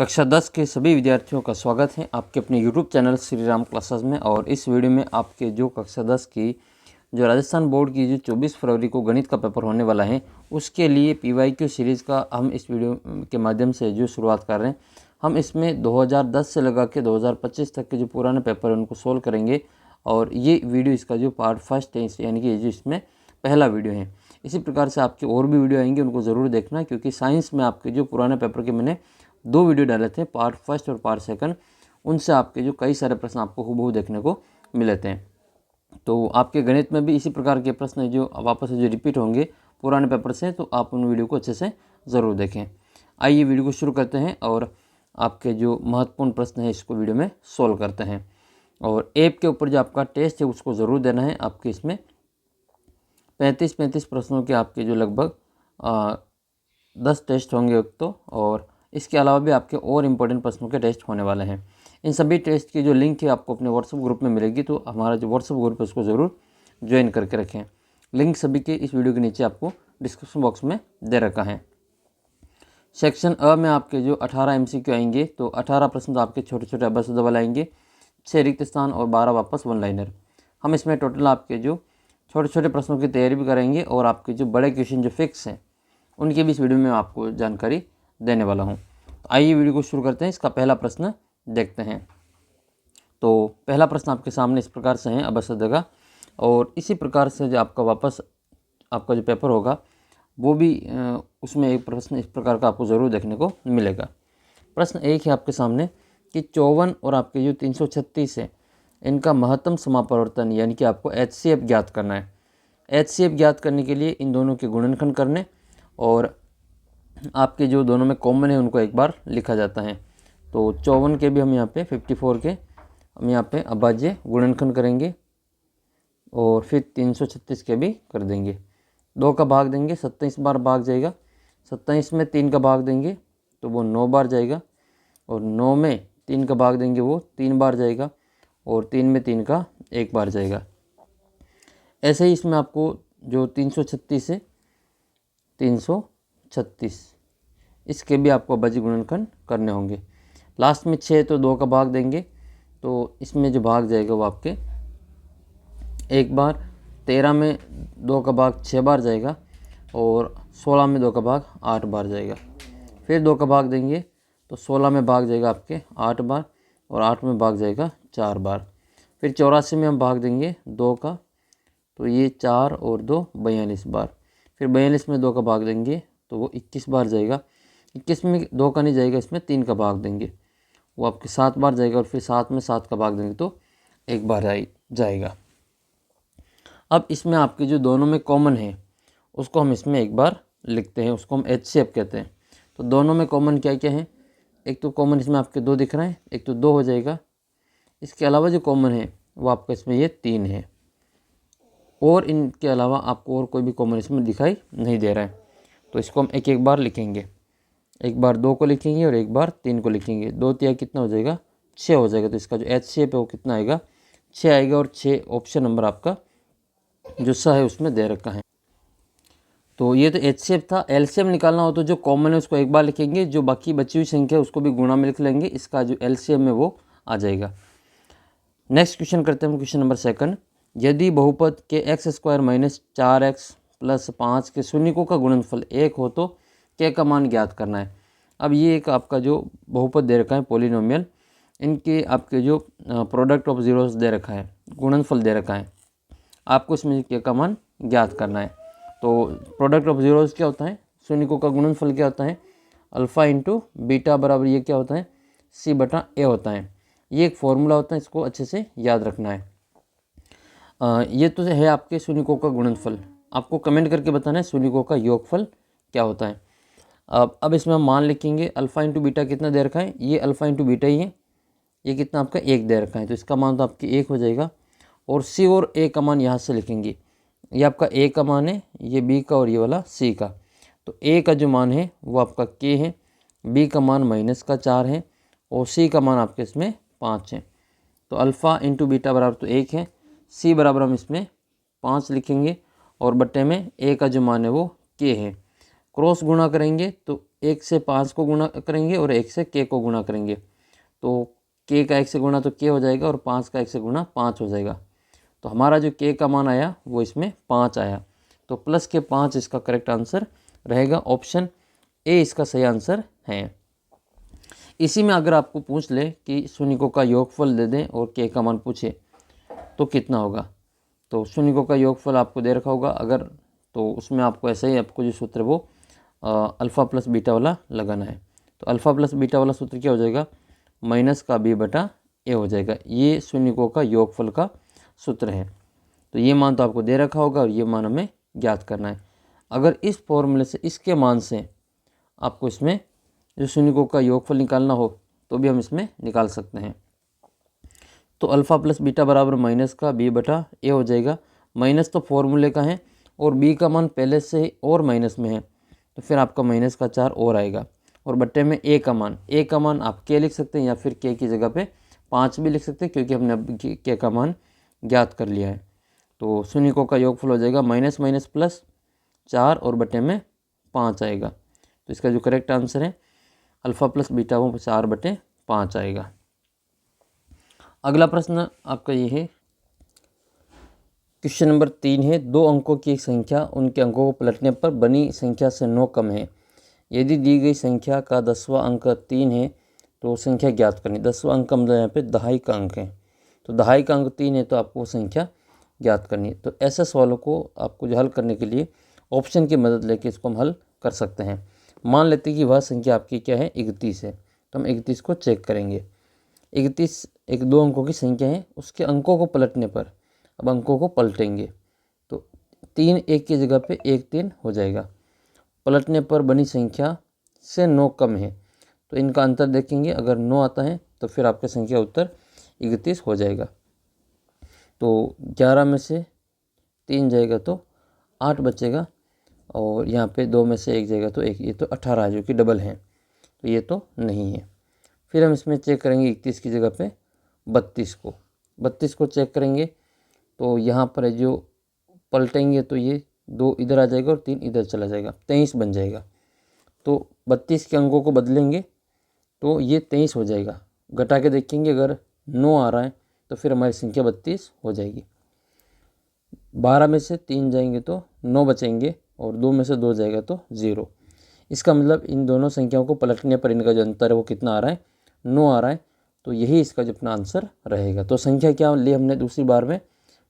कक्षा 10 के सभी विद्यार्थियों का स्वागत है आपके अपने YouTube channel Shri Ram classes में। और इस वीडियो में आपके जो कक्षा 10 की जो राजस्थान बोर्ड की जो 24 फरवरी को गणित का पेपर होने वाला है उसके लिए PYQ सीरीज़ का हम इस वीडियो के माध्यम से जो शुरुआत कर रहे हैं। हम इसमें 2010 से लगा के 2025 तक के जो पुराने पेपर हैं उनको सोल्व करेंगे। और ये वीडियो इसका जो पार्ट फर्स्ट है, यानी कि जो इसमें पहला वीडियो है। इसी प्रकार से आपके और भी वीडियो आएंगे, उनको ज़रूर देखना, क्योंकि साइंस में आपके जो पुराने पेपर के मैंने 2 वीडियो डाले थे, पार्ट फर्स्ट और पार्ट सेकंड, उनसे आपके जो कई सारे प्रश्न आपको हूबहू देखने को मिले थे। तो आपके गणित में भी इसी प्रकार के प्रश्न जो वापस से जो रिपीट होंगे पुराने पेपर से, तो आप उन वीडियो को अच्छे से ज़रूर देखें। आइए वीडियो को शुरू करते हैं और आपके जो महत्वपूर्ण प्रश्न है इसको वीडियो में सोल्व करते हैं। और ऐप के ऊपर जो आपका टेस्ट है उसको ज़रूर देना है। आपके इसमें 35 प्रश्नों के आपके जो लगभग 10 टेस्ट होंगे एक तो, और इसके अलावा भी आपके और इम्पोर्टेंट प्रश्नों के टेस्ट होने वाले हैं। इन सभी टेस्ट की जो लिंक है आपको अपने व्हाट्सएप ग्रुप में मिलेगी, तो हमारा जो व्हाट्सएप ग्रुप है उसको ज़रूर ज्वाइन करके रखें। लिंक सभी के इस वीडियो के नीचे आपको डिस्क्रिप्शन बॉक्स में दे रखा है। सेक्शन अ में आपके जो 18 MCQ आएंगे, तो 18 प्रश्न तो आपके छोटे छोटे अबस डबल आएंगे, 6 रिक्त स्थान और 12 वापस वन लाइनर। हम इसमें टोटल आपके जो छोटे छोटे प्रश्नों की तैयारी भी करेंगे और आपके जो बड़े क्वेश्चन जो फिक्स हैं उनकी भी इस वीडियो में आपको जानकारी देने वाला हूँ। तो आइए वीडियो को शुरू करते हैं। इसका पहला प्रश्न देखते हैं। तो पहला प्रश्न आपके सामने इस प्रकार से है अबसदगा, और इसी प्रकार से जो आपका वापस आपका जो पेपर होगा वो भी उसमें एक प्रश्न इस प्रकार का आपको ज़रूर देखने को मिलेगा। प्रश्न एक है आपके सामने कि 54 और आपके जो 336 है इनका महत्तम समापवर्तन यानी कि आपको HCF ज्ञात करना है। HCF ज्ञात करने के लिए इन दोनों के गुणनखंड करने और आपके जो दोनों में कॉमन है उनको एक बार लिखा जाता है। तो 54 के भी हम यहाँ पे 54 के हम यहाँ पे अभाज्य गुणनखंड करेंगे और फिर 336 के भी कर देंगे। 2 का भाग देंगे 27 बार भाग जाएगा, 27 में 3 का भाग देंगे तो वो 9 बार जाएगा, और 9 में 3 का भाग देंगे वो 3 बार जाएगा, और 3 में 3 का 1 बार जाएगा। ऐसे ही इसमें आपको जो 336 है 336 इसके भी आपको अभाज्य गुणनखंड करने होंगे। लास्ट में 6 तो 2 का भाग देंगे, तो इसमें जो भाग जाएगा वो आपके 1 बार, 13 में 2 का भाग 6 बार जाएगा, और 16 में 2 का भाग 8 बार जाएगा। फिर 2 का भाग देंगे तो 16 में भाग जाएगा आपके 8 बार, और 8 में भाग जाएगा 4 बार। फिर 84 में हम भाग देंगे 2 का, तो ये 4 और 2 42 बार। फिर 42 में 2 का भाग देंगे तो वो 21 बार जाएगा। 21 में 2 का नहीं जाएगा, इसमें 3 का भाग देंगे, वो आपके 7 बार जाएगा, और फिर 7 में 7 का भाग देंगे तो 1 बार जाएगा। अब इसमें आपके जो दोनों में कॉमन है उसको हम इसमें एक बार लिखते हैं, उसको हम HCF कहते हैं। तो दोनों में कॉमन क्या क्या है, एक तो कॉमन इसमें आपके 2 दिख रहे हैं, एक तो 2 हो जाएगा। इसके अलावा जो कॉमन है वो आपका इसमें ये 3 है, और इनके अलावा आपको और कोई भी कॉमन इसमें दिखाई नहीं दे रहा है। तो इसको हम एक एक बार लिखेंगे, एक बार 2 को लिखेंगे और एक बार 3 को लिखेंगे। 2 तिया कितना हो जाएगा 6 हो जाएगा। तो इसका जो HCF है वो कितना आएगा 6 आएगा, और 6 ऑप्शन नंबर आपका जो सा है उसमें दे रखा है। तो ये तो HCF था। LCM निकालना हो तो जो कॉमन है उसको एक बार लिखेंगे, जो बाकी बची हुई संख्या है उसको भी गुणा में लिख लेंगे, इसका जो LCM है वो आ जाएगा। नेक्स्ट क्वेश्चन करते हैं क्वेश्चन नंबर 2। यदि बहुपद के x² - 4x + 5 के शून्यकों का गुणनफल 1 हो तो k का मान ज्ञात करना है। अब ये एक आपका जो बहुपद दे रखा है पॉलिनोमियल, इनके आपके जो प्रोडक्ट ऑफ जीरोस दे रखा है, गुणनफल दे रखा है, आपको इसमें k का मान ज्ञात करना है। तो प्रोडक्ट ऑफ जीरोस क्या होता है, शून्यकों का गुणनफल क्या होता है, अल्फ़ा इंटू बीटा बराबर ये क्या होता है C/A होता है। ये एक फॉर्मूला होता है, इसको अच्छे से याद रखना है। ये तो है आपके शून्यकों का गुणनफल। आपको कमेंट करके बताना है शून्यकों का योगफल क्या होता है। अब इसमें हम मान लिखेंगे अल्फ़ा इंटू बीटा कितना दे रखा है, ये अल्फ़ा इंटू बीटा ही है, ये कितना आपका 1 दे रखा है, तो इसका मान तो आपकी 1 हो जाएगा। और C और A का मान यहाँ से लिखेंगे, ये आपका A का मान है, ये B का, और ये वाला C का। तो A का जो मान है वो आपका K है, B का मान -4 है, और C का मान आपके इसमें 5 है। तो अल्फ़ा इंटू बीटा बराबर तो 1 है, C बराबर हम इसमें 5 लिखेंगे, और बट्टे में A का जो मान है वो K है। क्रॉस गुणा करेंगे तो 1 से 5 को गुणा करेंगे और 1 से k को गुणा करेंगे, तो k का 1 से गुणा तो k हो जाएगा और 5 का 1 से गुणा 5 हो जाएगा। तो हमारा जो k का मान आया वो इसमें 5 आया, तो प्लस के 5 इसका करेक्ट आंसर रहेगा। ऑप्शन ए इसका सही आंसर है। इसी में अगर आपको पूछ ले कि शून्यकों का योगफल दे दें और k का मान पूछे तो कितना होगा, तो शून्यकों का योगफल आपको दे रखा होगा अगर, तो उसमें आपको ऐसा ही आपको जो सूत्र है वो अल्फ़ा प्लस बीटा वाला लगाना है। तो अल्फ़ा प्लस बीटा वाला सूत्र क्या हो जाएगा, माइनस का b बटा a हो जाएगा। ये शून्यकों का योगफल का सूत्र है। तो ये मान तो आपको दे रखा होगा और ये मान हमें ज्ञात करना है। अगर इस फॉर्मूले से इसके मान से आपको इसमें जो शून्यकों का योगफल निकालना हो तो भी हम इसमें निकाल सकते हैं। तो अल्फ़ा प्लस बीटा बराबर माइनस का b बटा a हो जाएगा। माइनस तो फॉर्मूले का है और b का मान पहले से ही और माइनस में है, तो फिर आपका माइनस का 4 और आएगा, और बट्टे में a का मान आप k लिख सकते हैं या फिर k की जगह पे 5 भी लिख सकते हैं, क्योंकि हमने अब k का मान ज्ञात कर लिया है। तो शून्यकों का योगफल हो जाएगा माइनस माइनस प्लस 4 और बट्टे में 5 आएगा। तो इसका जो करेक्ट आंसर है अल्फ़ा प्लस बीटा वो 4/5 आएगा। अगला प्रश्न आपका ये है, क्वेश्चन नंबर 3 है, 2 अंकों की एक संख्या उनके अंकों को पलटने पर बनी संख्या से 9 कम है। यदि दी गई संख्या का 10वां अंक 3 है तो संख्या ज्ञात करनी। 10वां अंक मतलब यहाँ पे दहाई का अंक है, तो दहाई का अंक 3 है तो आपको संख्या ज्ञात करनी है। तो ऐसे सवालों को आपको जो हल करने के लिए ऑप्शन की मदद लेके इसको हम हल कर सकते हैं। मान लेते हैं कि वह संख्या आपकी क्या है, 31 है, तो हम 31 को चेक करेंगे। 31 एक 2 अंकों की संख्या है, उसके अंकों को पलटने पर अब अंकों को पलटेंगे तो 3 1 की जगह पे 1 3 हो जाएगा। पलटने पर बनी संख्या से 9 कम है, तो इनका अंतर देखेंगे। अगर 9 आता है तो फिर आपका संख्या उत्तर 31 हो जाएगा। तो 11 में से 3 जाएगा तो 8 बचेगा, और यहाँ पे 2 में से 1 जाएगा तो 1, ये तो 18 है जो कि डबल है, तो ये तो नहीं है। फिर हम इसमें चेक करेंगे 31 की जगह पे 32 को चेक करेंगे, तो यहाँ पर जो पलटेंगे तो ये 2 इधर आ जाएगा और 3 इधर चला जाएगा, 23 बन जाएगा। तो 32 के अंकों को बदलेंगे तो ये 23 हो जाएगा। घटा के देखेंगे अगर 9 आ रहा है तो फिर हमारी संख्या 32 हो जाएगी। 12 में से 3 जाएंगे तो 9 बचेंगे, और 2 में से 2 जाएगा तो 0। इसका मतलब इन दोनों संख्याओं को पलटने पर इनका जो अंतर है वो कितना आ रहा है, 9 आ रहा है। तो यही इसका जो अपना आंसर रहेगा। तो संख्या क्या ली हमने दूसरी बार में,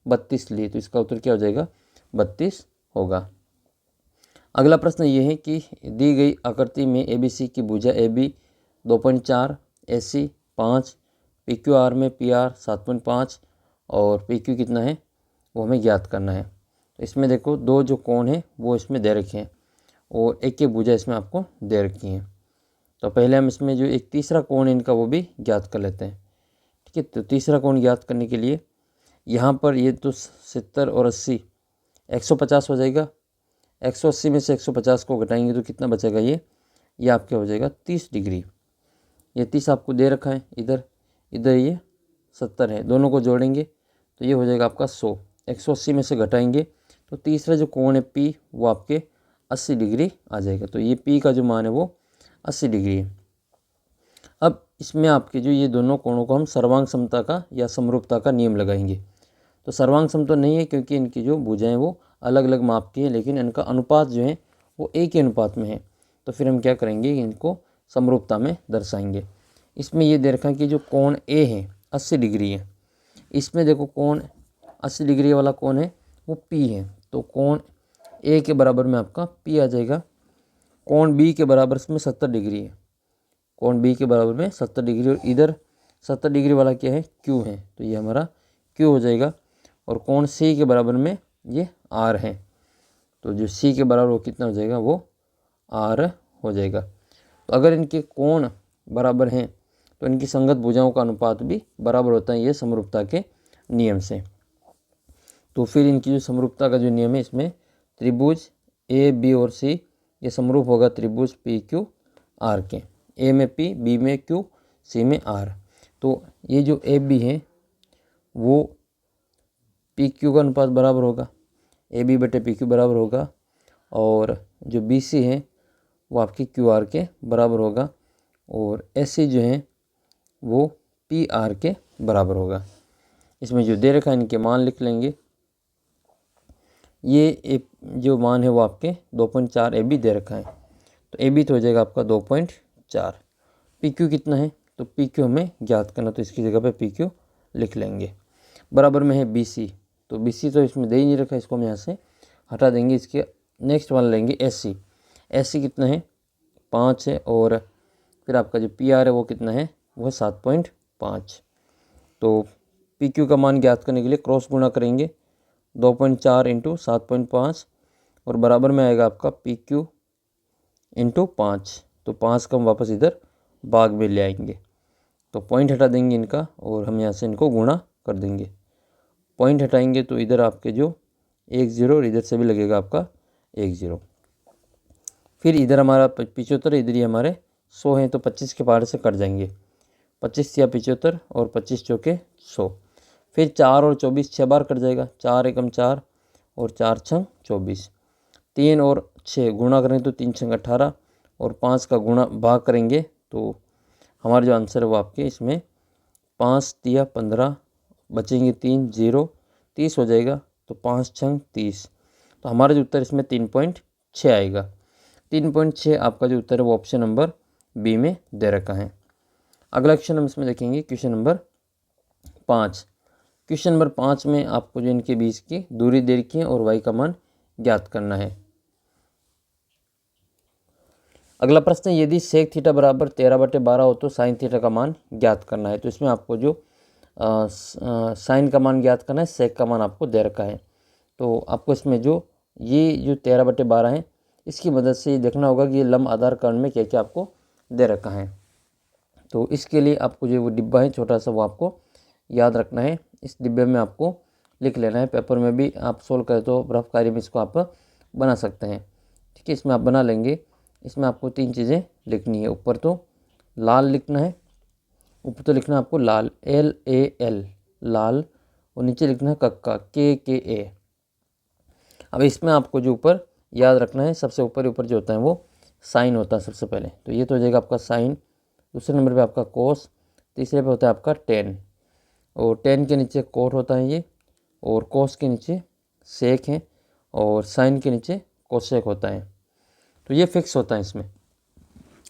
32 ली, तो इसका उत्तर क्या हो जाएगा, 32 होगा। अगला प्रश्न ये है कि दी गई आकृति में ABC की भुजा AB 2.4, AC 5, PQR में PR 7.5 और PQ कितना है वो हमें ज्ञात करना है। तो इसमें देखो 2 जो कोण है वो इसमें दे रखे हैं और एक की भुजा इसमें आपको दे रखी है। तो पहले हम इसमें जो एक तीसरा कोण है इनका वो भी ज्ञात कर लेते हैं। ठीक है, तो तीसरा कोण ज्ञात करने के लिए यहाँ पर ये तो 70 और 80 150 हो जाएगा। 180 में से 150 को घटाएंगे तो कितना बचेगा, ये आपके हो जाएगा 30 डिग्री। ये 30 आपको दे रखा है, इधर ये 70 है, दोनों को जोड़ेंगे तो ये हो जाएगा आपका 100। 180 में से घटाएंगे तो तीसरा जो कोण है P वो आपके 80 डिग्री आ जाएगा। तो ये P का जो मान है वो 80 डिग्री है। अब इसमें आपके जो ये दोनों कोणों को हम सर्वांग समता का या समरूपता का नियम लगाएंगे। तो सर्वांग सम तो नहीं है क्योंकि इनकी जो भुजाएं वो अलग अलग माप की है, लेकिन इनका अनुपात जो है वो एक ही अनुपात में है। तो फिर हम क्या करेंगे, इनको समरूपता में दर्शाएंगे। इसमें ये दे रखा है कि जो कोण A है 80 डिग्री है, इसमें देखो कोण 80 डिग्री वाला कोण है वो P है, तो कोण A के बराबर में आपका P आ जाएगा। कोण B के बराबर इसमें 70 डिग्री है, कोण B के बराबर में 70 डिग्री, और इधर 70 डिग्री वाला क्या है, Q है, तो ये हमारा Q हो जाएगा। और कोण C के बराबर में ये R है, तो जो C के बराबर वो कितना हो जाएगा, वो R हो जाएगा। तो अगर इनके कोण बराबर हैं तो इनकी संगत भुजाओं का अनुपात भी बराबर होता है, ये समरूपता के नियम से। तो फिर इनकी जो समरूपता का जो नियम है, इसमें त्रिभुज A B और C ये समरूप होगा त्रिभुज PQR के। A में P, B में Q, C में R। तो ये जो AB है वो PQ का अनुपात बराबर होगा, AB बटे PQ बराबर होगा, और जो BC है वो आपकी QR के बराबर होगा और SC जो है वो PR के बराबर होगा। इसमें जो दे रखा है इनके मान लिख लेंगे। ये जो मान है वो आपके 2.4 AB दे रखा है, तो AB तो हो जाएगा आपका 2.4। PQ कितना है, तो PQ हमें ज्ञात करना, तो इसकी जगह पे PQ लिख लेंगे। बराबर में है BC, तो BC तो इसमें दे ही नहीं रखा, इसको हम यहाँ से हटा देंगे। इसके नेक्स्ट वाला लेंगे SC। SC कितना है, 5 है, और फिर आपका जो PR है वो कितना है, वो 7.5। तो PQ का मान ज्ञात करने के लिए क्रॉस गुणा करेंगे, 2.4 इंटू 7.5, और बराबर में आएगा आपका PQ इंटू 5। तो 5 का हम वापस इधर भाग में ले आएंगे, तो पॉइंट हटा देंगे इनका और हम यहाँ से इनको गुणा कर देंगे। पॉइंट हटाएंगे तो इधर आपके जो 1 0 और इधर से भी लगेगा आपका 1 0। फिर इधर हमारा 75, इधर ही हमारे 100 हैं, तो 25 के पार से कट जाएंगे। 25 या 75 और 25 चौके 100। फिर 4 और 24 6 बार कट जाएगा, 4 एकम 4 और 4 छंग 24। 3 और 6 गुणा करेंगे तो 3 छंग 18 और 5 का गुणा भाग करेंगे तो हमारा जो आंसर है वो आपके इसमें 5 तिया 15 बचेंगे, 3 0 30 हो जाएगा, तो 5 छंग 30। तो हमारा जो उत्तर इसमें 3.6 आएगा। 3.6 आपका जो उत्तर है वो ऑप्शन नंबर बी में दे रखा है। अगला क्वेश्चन हम इसमें देखेंगे, क्वेश्चन नंबर 5। क्वेश्चन नंबर 5 में आपको जो इनके बीच की दूरी दे रखी है और y का मान ज्ञात करना है। अगला प्रश्न है, यदि सेक थीटा बराबर 13/12 हो तो साइन थीटा का मान ज्ञात करना है। तो इसमें आपको जो साइन का मान ज्ञात करना है, सेक का मान आपको दे रखा है। तो आपको इसमें जो 13/12 है, इसकी मदद से ये देखना होगा कि ये लंब आधार कर्ण में क्या क्या आपको दे रखा है। तो इसके लिए आपको जो वो डिब्बा है छोटा सा, वो आपको याद रखना है। इस डिब्बे में आपको लिख लेना है, पेपर में भी आप सोल्व करें तो रफ कार्य में इसको आप बना सकते हैं। ठीक है, इसमें आप बना लेंगे। इसमें आपको 3 चीज़ें लिखनी है। ऊपर तो लाल लिखना है, ऊपर तो लिखना है आपको लाल LAL लाल, और नीचे लिखना है कक्का KKA। अब इसमें आपको जो ऊपर याद रखना है, सबसे ऊपर जो होता है वो साइन होता है सबसे पहले, तो ये तो हो जाएगा आपका साइन। दूसरे नंबर पे आपका कोस, तीसरे पे होता है आपका टेन, और टेन के नीचे कोट होता है ये, और कोस के नीचे सेक है, और साइन के नीचे कोसेक होता है। तो ये फिक्स होता है इसमें।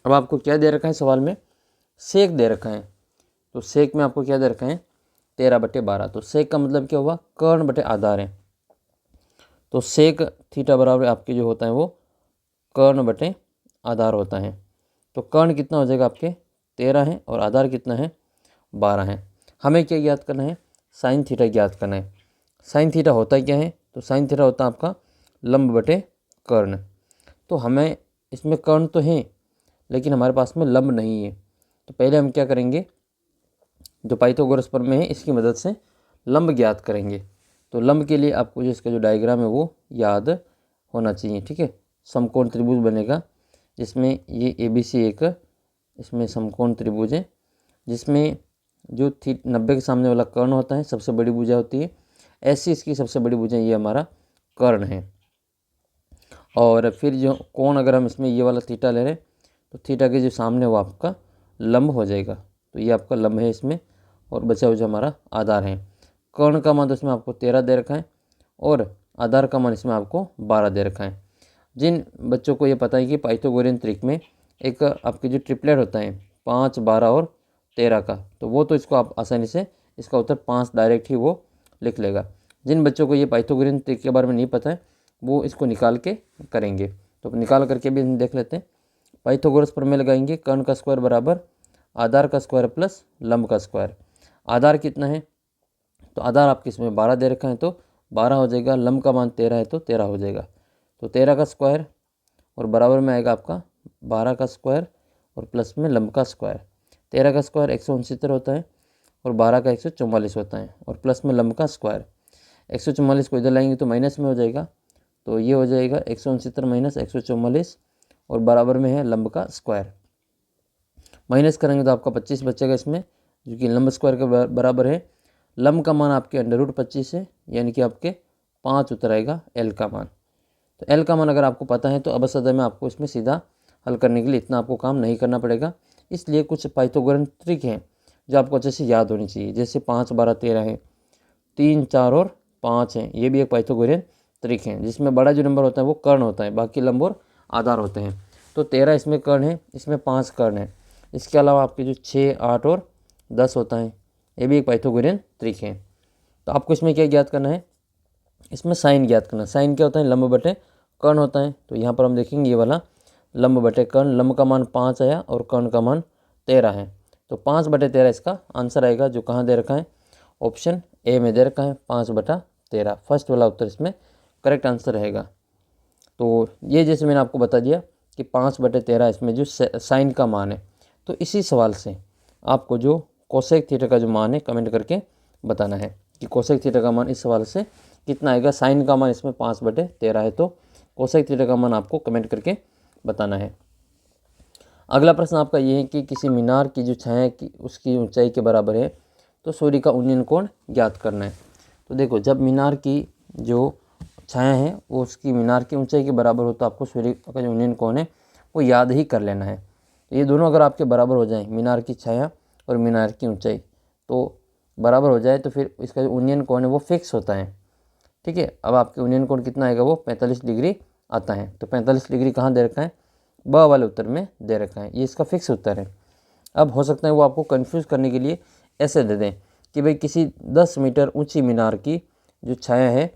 अब आपको क्या दे रखा है सवाल में, सेक दे रखा है। तो सेक में आपको क्या दे रखा है, 13/12। तो सेक का मतलब क्या हुआ, कर्ण बटे आधार है। तो सेक थीटा बराबर आपके जो होता है वो कर्ण बटे आधार होता है। तो कर्ण कितना हो जाएगा आपके 13 है, और आधार कितना है 12 है। हमें क्या ज्ञात करना है, साइन थीटा ज्ञात करना है। साइन थीटा होता क्या है, तो साइन थीटा होता है आपका लंब बटे कर्ण। तो हमें इसमें कर्ण तो है लेकिन हमारे पास में लंब नहीं है, तो पहले हम क्या करेंगे, जो पाइथागोरस प्रमेय है इसकी मदद से लंब ज्ञात करेंगे। तो लंब के लिए आपको जो इसका जो डायग्राम है वो याद होना चाहिए। ठीक है, समकोण त्रिभुज बनेगा जिसमें ये ABC एक इसमें समकोण त्रिभुज है, जिसमें जो 90 के सामने वाला कर्ण होता है सबसे बड़ी भुजा होती है, ऐसी इसकी सबसे बड़ी भुजा ये हमारा कर्ण है। और फिर जो कोण अगर हम इसमें ये वाला थीटा ले रहे हैं तो थीटा के जो सामने वो आपका लंब हो जाएगा। तो ये आपका लंब है इसमें, और बचा हुआ जो हमारा आधार है। कर्ण का मान तो इसमें आपको 13 दे रखा है, और आधार का मान इसमें आपको 12 दे रखा है। जिन बच्चों को ये पता है कि पाइथागोरियन त्रिक में एक आपके जो ट्रिपलेट होता है 5, 12 और 13 का, तो वो तो इसको आप आसानी से इसका उत्तर 5 डायरेक्ट ही वो लिख लेगा। जिन बच्चों को ये पाइथागोरियन त्रिक के बारे में नहीं पता है वो इसको निकाल के करेंगे। तो निकाल करके भी हम देख लेते हैं। पाइथागोरस प्रमेय लगाएंगे, कर्ण का स्क्वायर बराबर आधार का स्क्वायर प्लस लंब का स्क्वायर। आधार कितना है, तो आधार आपके इसमें 12 दे रखा है तो 12 हो जाएगा, लंब का मान 13 है तो 13 हो जाएगा। तो 13 का स्क्वायर और बराबर में आएगा आपका 12 का स्क्वायर और प्लस में लंब का स्क्वायर। 13 का स्क्वायर 169 होता है, और 12 का 144 होता है, और प्लस में लंब का स्क्वायर। 144 को इधर लाएंगे तो माइनस में हो जाएगा, तो ये हो जाएगा 169 माइनस 144, और बराबर में है लंब का स्क्वायर। माइनस करेंगे तो आपका 25 बचेगा इसमें, जो कि लंब स्क्वायर के बराबर है। लंब का मान आपके √25 है, यानी कि आपके 5 उत्तर आएगा एल का मान। तो एल का मान अगर आपको पता है तो अब सदा में आपको इसमें सीधा हल करने के लिए इतना आपको काम नहीं करना पड़ेगा। इसलिए कुछ पाइथागोरन ट्रिक हैं जो आपको अच्छे से याद होनी चाहिए। जैसे 5, 12, 13 है, 3, 4 और 5 है, ये भी एक पाइथागोरन ट्रिक है जिसमें बड़ा जो नंबर होता है वो कर्ण होता है, बाकी लंब और आधार होते हैं। तो 13 इसमें कर्ण है, इसमें 5 कर्ण है। इसके अलावा आपके जो 6, 8 और 10 होता है, ये भी एक पाइथागोरन ट्रिक है। तो आपको इसमें क्या ज्ञात करना है, इसमें साइन ज्ञात करना। साइन क्या होता है, लंब बटे कर्ण होता है। तो यहाँ पर हम देखेंगे ये वाला लंब बटे कर्ण, लंब का मान 5 आया और कर्ण का मान 13 है। तो 5/13 इसका आंसर आएगा, जो कहाँ दे रखा है, ऑप्शन ए में दे रखा है 5/13। फर्स्ट वाला उत्तर इसमें करेक्ट आंसर रहेगा। तो ये जैसे मैंने आपको बता दिया कि 5/13 इसमें जो साइन का मान है। तो इसी सवाल से आपको जो कोसेक थीटा का जो मान है कमेंट करके बताना है कि कोसेक थीटा का मान इस सवाल से कितना आएगा। साइन का मान इसमें 5/13 है, तो कोसेक थीटा का मान आपको कमेंट करके बताना है। अगला प्रश्न आपका ये है कि किसी मीनार की जो छाया की उसकी ऊंचाई के बराबर है, तो सूर्य का उन्नयन कोण ज्ञात करना है। तो देखो, जब मीनार की जो छाया है वो उसकी मीनार की ऊंचाई के बराबर हो, तो आपको सूर्य का जो उन्नयन कोण है वो याद ही कर लेना है। तो ये दोनों अगर आपके बराबर हो जाए, मीनार की छाया और मीनार की ऊंचाई, तो बराबर हो जाए तो फिर इसका जो उन्नयन कोण है वो फिक्स होता है। ठीक है, अब आपके उन्नयन कोण कितना आएगा, वो 45 डिग्री आता है। तो 45 डिग्री कहाँ दे रखा है, ब वाले उत्तर में दे रखा है, ये इसका फिक्स उत्तर है। अब हो सकता है वो आपको कंफ्यूज करने के लिए ऐसे दे दें कि भाई किसी 10 मीटर ऊंची मीनार की जो छाया है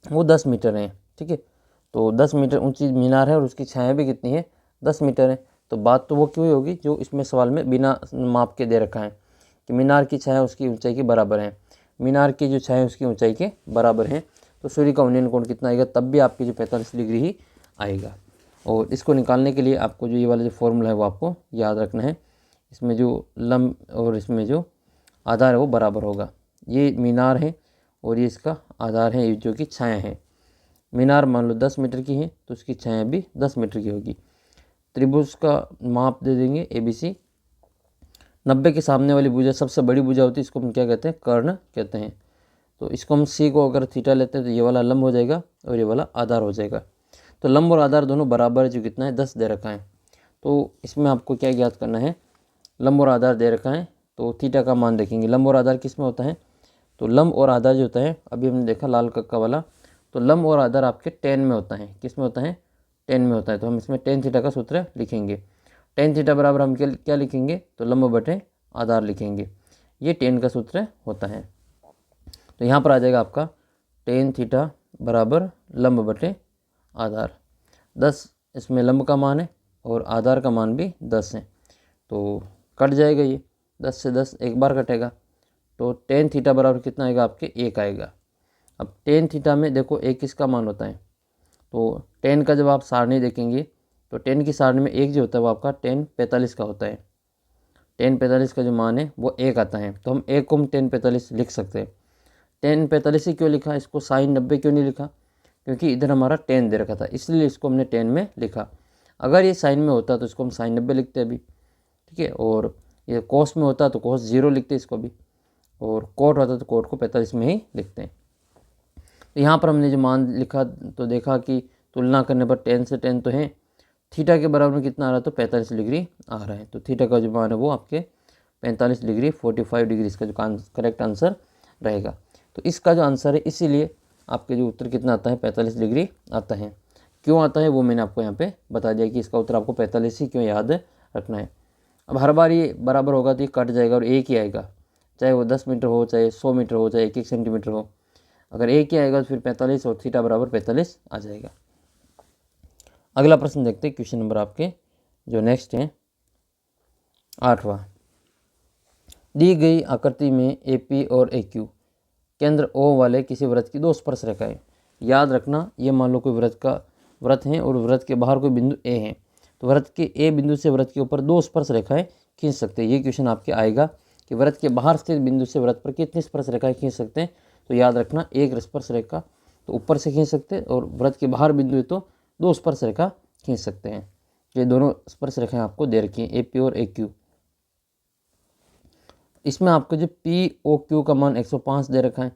वो 10 मीटर है। ठीक है, तो 10 मीटर ऊंची मीनार है और उसकी छाया भी कितनी है, 10 मीटर है। तो बात तो वो क्यों होगी जो इसमें सवाल में बिना माप के दे रखा है कि मीनार की छाया उसकी ऊंचाई के बराबर है, मीनार की जो छाया उसकी ऊंचाई के बराबर है। तो सूर्य का उन्नयन कोण कितना आएगा, तब भी आपकी जो 45 डिग्री ही आएगा। और इसको निकालने के लिए आपको जो ये वाला जो फॉर्मूला है वो आपको याद रखना है। इसमें जो लंब और इसमें जो आधार है वो बराबर होगा। ये मीनार है और ये इसका आधार है, जो कि छाया है। मीनार मान लो 10 मीटर की है तो उसकी छाया भी 10 मीटर की होगी। त्रिभुज का माप दे देंगे ABC। 90 के सामने वाली भुजा सबसे बड़ी भुजा होती है, इसको हम क्या कहते हैं, कर्ण कहते हैं। तो इसको हम C को अगर थीटा लेते हैं तो ये वाला लंब हो जाएगा और ये वाला आधार हो जाएगा। तो लंब और आधार दोनों बराबर है, जो कितना है, 10 दे रखा है। तो इसमें आपको क्या ज्ञात करना है, लंब और आधार दे रखा है तो थीटा का मान देखेंगे। लंब और आधार किस में होता है, तो लंब और आधार जो होता है, अभी हमने देखा लाल कक्का वाला, तो लंब और आधार आपके tan में होता है। किस में होता है, tan में होता है। तो हम इसमें tan थीटा का सूत्र लिखेंगे। tan थीटा बराबर हम क्या लिखेंगे, तो लंब बटे आधार लिखेंगे। ये tan का सूत्र होता है। तो यहाँ पर आ जाएगा आपका tan थीटा बराबर लंब बटे आधार। 10 इसमें लंब का मान है और आधार का मान भी 10 है, तो कट जाएगा ये 10 से 10 एक बार कटेगा। तो tan थीटा बराबर कितना आएगा, आपके 1 आएगा। अब tan थीटा में देखो 1 किसका मान होता है, तो tan का जब आप सारणी देखेंगे तो tan की सारणी में 1 जो होता है वो आपका tan 45 का होता है। tan 45 का जो मान है वो 1 आता है। तो हम 1 को हम tan 45 लिख सकते हैं। tan 45 ही क्यों लिखा, इसको sin 90 क्यों नहीं लिखा, क्योंकि इधर हमारा tan दे रखा था, इसलिए इसको हमने tan में लिखा। अगर ये साइन में होता तो इसको हम sin 90 लिखते अभी। ठीक है, और ये cos में होता तो cos 0 लिखते इसको भी, और कोट होता तो कोट को 45 में ही लिखते हैं। तो यहाँ पर हमने जो मान लिखा तो देखा कि तुलना करने पर tan से tan तो है, थीटा के बराबर में कितना आ रहा है, तो 45 डिग्री आ रहा है। तो थीटा का जो मान है वो आपके 45 डिग्री 45 डिग्री इसका जो करेक्ट आंसर रहेगा। तो इसका जो आंसर है, इसीलिए आपके जो उत्तर कितना आता है, 45 डिग्री आता है। क्यों आता है वो मैंने आपको यहाँ पे बता दिया कि इसका उत्तर आपको 45 ही क्यों याद रखना है। अब हर बार ये बराबर होगा तो ये कट जाएगा और एक ही आएगा, चाहे वो 10 मीटर हो, चाहे 100 मीटर हो, चाहे 1-1 सेंटीमीटर हो। अगर एक ही आएगा तो फिर 45 और थीटा बराबर 45 आ जाएगा। अगला प्रश्न देखते हैं, क्वेश्चन नंबर आपके जो नेक्स्ट है 8वां। दी गई आकृति में AP और AQ केंद्र O वाले किसी वृत्त की 2 स्पर्श रेखाएं। याद रखना, ये मान लो कोई वृत्त है और वृत्त के बाहर कोई बिंदु A है, तो वृत्त के A बिंदु से वृत्त के ऊपर 2 स्पर्श रेखाएं खींच सकते हैं। ये क्वेश्चन आपके आएगा कि वृत्त के बाहर स्थित बिंदु से वृत्त पर कितनी स्पर्श रेखाएं खींच सकते हैं। तो याद रखना, एक स्पर्श रेखा तो ऊपर से खींच सकते हैं, और वृत्त के बाहर बिंदु है तो 2 स्पर्श रेखा खींच सकते हैं। ये दोनों स्पर्श रेखाएं आपको दे रखी हैं, AP और AQ। इसमें आपको जो POQ का मान 105 दे रखा है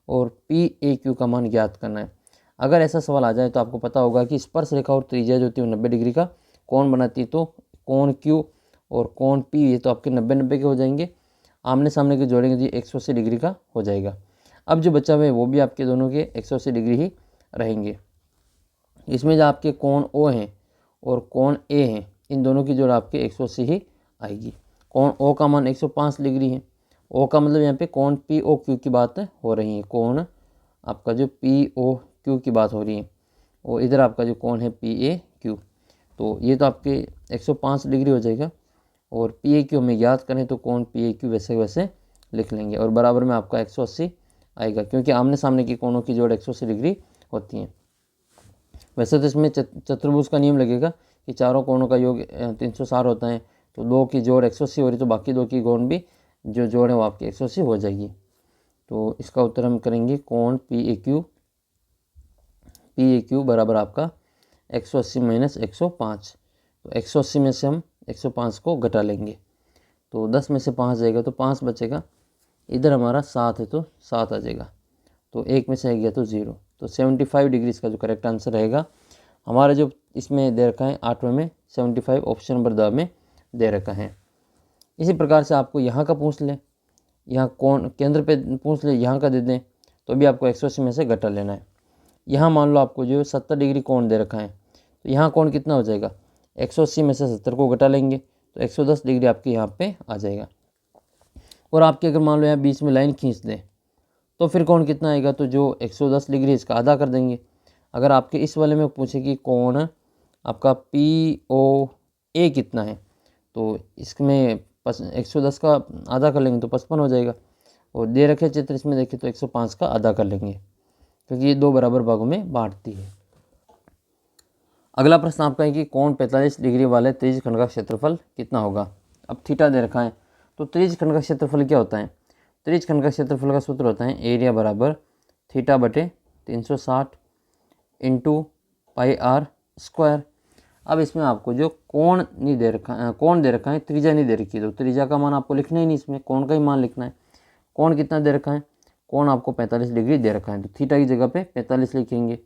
और PAQ का मान ज्ञात करना है। अगर ऐसा सवाल आ जाए तो आपको पता होगा कि स्पर्श रेखा और त्रिज्या जो होती है 90 डिग्री का कोण बनाती है, तो कोण Q और कोण P ये तो आपके 90-90 के हो जाएंगे। आमने सामने के जोड़ेंगे तो ये 180 डिग्री का हो जाएगा। अब जो बचा हुआ है वो भी आपके दोनों के 180 डिग्री ही रहेंगे। इसमें जो आपके कोण O हैं और कोण A हैं, इन दोनों की जोड़ आपके 180 ही आएगी। कोण O का मान 105 डिग्री है। O का मतलब यहाँ पे कोण POQ की बात हो रही है, कोण आपका जो POQ की बात हो रही है, और इधर आपका जो कोण है PAQ, तो ये तो आपके 105 डिग्री हो जाएगा। और PAQ हमें याद करें तो कोण PAQ वैसे वैसे लिख लेंगे, और बराबर में आपका 180 आएगा, क्योंकि आमने सामने की कोणों की जोड़ 180 डिग्री होती है। वैसे तो इसमें चतुर्भुज का नियम लगेगा कि चारों कोणों का योग 360 होता है, तो दो की जोड़ 180 हो रही, तो बाकी दो की कोण भी जो जोड़ है वो आपकी 180 हो जाएगी। तो इसका उत्तर हम करेंगे कोण PAQ बराबर आपका 180 माइनस 105। तो 180 में से हम 105 को घटा लेंगे, तो 10 में से 5 जाएगा तो 5 बचेगा। इधर हमारा 7 है तो 7 आ जाएगा, तो 1 में से आ गया तो 0। तो 75 डिग्री इसका जो करेक्ट आंसर रहेगा। हमारा जो इसमें दे रखा है 8वें में 75 ऑप्शन नंबर 10 में दे रखा है। इसी प्रकार से आपको यहाँ का पूछ ले, यहाँ कौन केंद्र पे पूछ ले, यहाँ का दे दें तो भी आपको 180 में से घटा लेना है। यहाँ मान लो आपको जो 70 डिग्री कोण दे रखा है, तो यहाँ कोण कितना हो जाएगा, 180 में से 70 को घटा लेंगे तो 110 डिग्री आपके यहाँ पे आ जाएगा। और आपके अगर मान लो यहाँ बीच में लाइन खींच दें तो फिर कोण कितना आएगा, तो जो 110 डिग्री इसका आधा कर देंगे। अगर आपके इस वाले में पूछे कि कोण आपका POA कितना है, तो इसमें 110 का आधा कर लेंगे तो 55 हो जाएगा। और दे रखे चित्र इसमें देखें तो 105 का आधा कर लेंगे, क्योंकि ये दो बराबर भागों में बांटती है। अगला प्रश्न आपका है कि कोण 45 डिग्री वाले त्रिज्य खंड का क्षेत्रफल कितना होगा। अब थीटा दे रखा है, तो त्रिज्य खंड का क्षेत्रफल क्या होता है, त्रिज्य खंड का क्षेत्रफल का सूत्र होता है एरिया बराबर थीटा बटे 360 इंटू पाई आर स्क्वायर। अब इसमें आपको जो कोण नहीं दे रखा है, कोण दे रखा है, त्रिज्या नहीं दे रखी है, तो त्रिज्या का मान आपको लिखना ही नहीं, इसमें कोण का ही मान लिखना है। कोण कितना दे रखा है, कोण आपको 45 डिग्री दे रखा है, तो थीटा की जगह पे 45 लिखेंगे,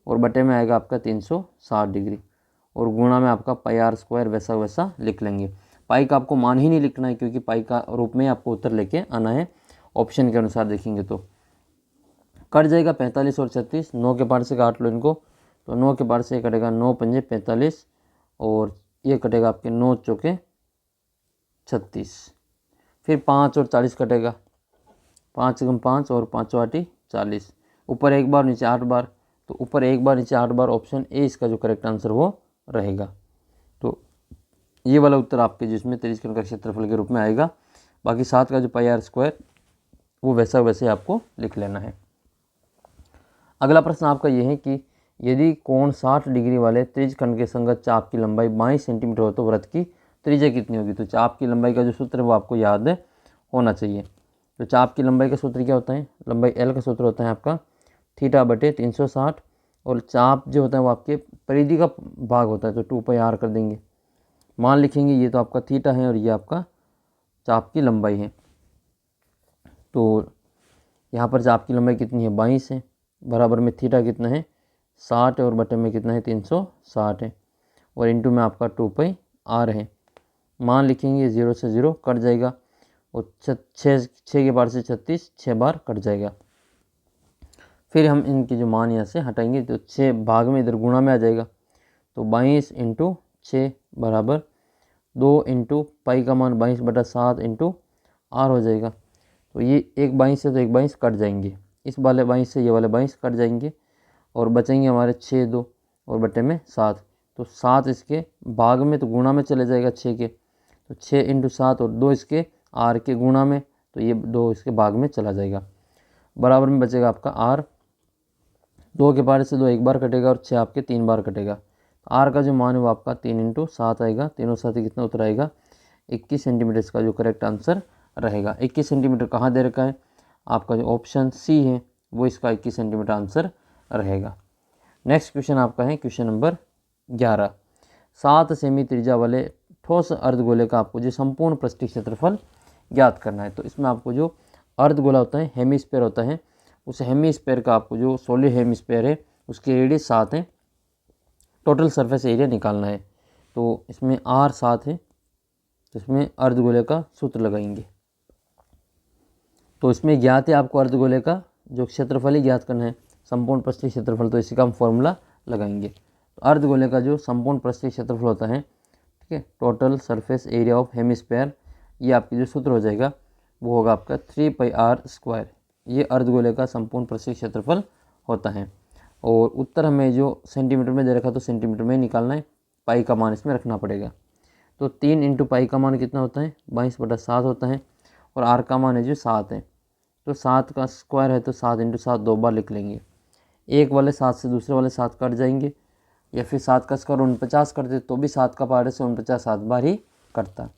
और बटे में आएगा आपका 360 डिग्री, और गुणा में आपका पाई आर स्क्वायर वैसा वैसा लिख लेंगे। पाई का आपको मान ही नहीं लिखना है, क्योंकि पाई का रूप में आपको उत्तर लेके आना है। ऑप्शन के अनुसार देखेंगे तो कट जाएगा 45 और 36, 9 के पार से काट लो इनको, तो 9 के पार से कटेगा 9 पंजे 45, और ये कटेगा आपके 9 चौके 36, फिर 5 और 40 कटेगा, 5 × 5 और 5 8 40, ऊपर एक बार नीचे 8 बार, तो ऊपर एक बार नीचे 8 बार, ऑप्शन ए इसका जो करेक्ट आंसर वो रहेगा। तो ये वाला उत्तर आपके जिसमें त्रिज्य खंड का क्षेत्रफल के रूप में आएगा। बाकी 7 का जो पाई आर स्क्वायर वो वैसा वैसे आपको लिख लेना है। अगला प्रश्न आपका ये है कि यदि कोण 60 डिग्री वाले त्रिज्य खंड के संगत चाप की लंबाई 22 सेंटीमीटर हो तो वृत्त की त्रिज्या कितनी होगी। तो चाप की लंबाई का जो सूत्र है वो आपको याद होना चाहिए। तो चाप की लंबाई का सूत्र क्या होता है, लंबाई L का सूत्र होता है आपका थीटा बटे 360, और चाप जो होता है वो आपके परिधि का भाग होता है, तो 2 पाई आर कर देंगे, मान लिखेंगे। ये तो आपका थीटा है और ये आपका चाप की लंबाई है। तो यहाँ पर चाप की लंबाई कितनी है, 22 है, बराबर में थीटा कितना है 60 है, और बटे में कितना है 360 है, और इंटू में आपका 2 पाई आर है, मान लिखेंगे। 0 से 0 कट जाएगा, और 6 के पार से 36 6 बार कट जाएगा। फिर हम इनके जो मान यहाँ से हटाएंगे तो 6 भाग में इधर गुणा में आ जाएगा, तो 22 × 6 बराबर 2 इंटू पाई का मान 22/7 इंटू आर हो जाएगा। तो ये एक 22 से तो एक 22 कट जाएंगे, इस वाले 22 से ये वाले 22 कट जाएंगे, और बचेंगे हमारे 6 2 और बटे में 7। तो 7 इसके भाग में तो गुणा में चले जाएगा 6 के, तो 6 × 7 और 2 इसके आर के गुणा में, तो ये 2 इसके भाग में चला जाएगा, बराबर में बचेगा आपका आर। 2 के पार से 2 एक बार कटेगा, और 6 आपके 3 बार कटेगा। आर का जो मान है वो आपका 3 × 7 आएगा, 3 और 7 कितना उत्तर आएगा 21 सेंटीमीटर इसका जो करेक्ट आंसर रहेगा। 21 सेंटीमीटर कहाँ दे रखा है, आपका जो ऑप्शन सी है वो इसका 21 सेंटीमीटर आंसर रहेगा। नेक्स्ट क्वेश्चन आपका है क्वेश्चन नंबर 11। 7 सेमी त्रिज्या वाले ठोस अर्धगोले का आपको जो संपूर्ण पृष्ठीय क्षेत्रफल ज्ञात करना है। तो इसमें आपको जो अर्धगोला होता है, हेमीस्फीयर होता है, उस हेमीस्फीयर का आपको जो सॉलिड हेमीस्फीयर है उसकी रेडियस 7 है, टोटल सरफेस एरिया निकालना है। तो इसमें R 7 है, तो इसमें अर्धगोले का सूत्र लगाएंगे। तो इसमें ज्ञात है आपको अर्धगोले का जो क्षेत्रफल ही ज्ञात करना है, संपूर्ण पृष्ठीय क्षेत्रफल, तो इसी का हम फॉर्मूला लगाएंगे। तो अर्धगोले का जो संपूर्ण पृष्ठीय क्षेत्रफल होता है, ठीक है, total surface area of hemisphere, ये आपकी जो सूत्र हो जाएगा वो होगा आपका 3πr²। ये अर्धगोले का संपूर्ण पृष्ठीय क्षेत्रफल होता है। और उत्तर हमें जो सेंटीमीटर में दे रखा तो सेंटीमीटर में निकालना है, पाई का मान इसमें रखना पड़ेगा। तो 3 × पाई का मान कितना होता है, 22/7 होता है। और आर का मान है जो 7 है, तो 7 का स्क्वायर है तो 7 × 7 2 बार लिख लेंगे। एक वाले 7 से दूसरे वाले 7 कट जाएंगे, या फिर 7 का स्क्वायर 49 करते तो भी 7 का पार्ट से 49 7 बार ही कटता।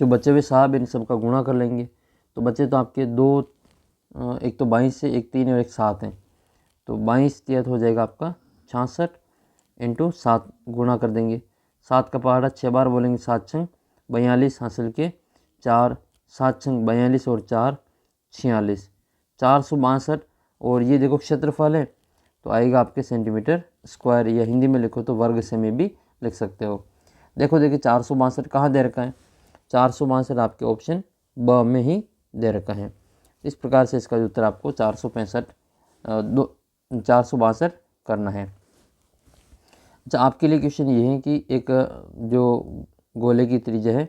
जो बचे हुए साहब इन सब का गुणा कर लेंगे, तो बचे तो आपके दो, एक तो 22 से, एक 3 और एक 7 हैं। तो 22 तिहत हो जाएगा आपका 66 × 7 गुणा कर देंगे। 7 का पहाड़ा 6 बार बोलेंगे, 7 छंग 42 हासिल के 4, 7 छंग 42 और 4 46, 462। और ये देखो क्षेत्रफल है तो आएगा आपके सेंटीमीटर स्क्वायर, या हिंदी में लिखो तो वर्ग से में भी लिख सकते हो। देखो देखिए 462 कहाँ दे रखा है, 462 आपके ऑप्शन ब में ही दे रखा है। इस प्रकार से इसका उत्तर आपको 462 करना है। अच्छा, आपके लिए क्वेश्चन ये है कि एक जो गोले की त्रिज्या है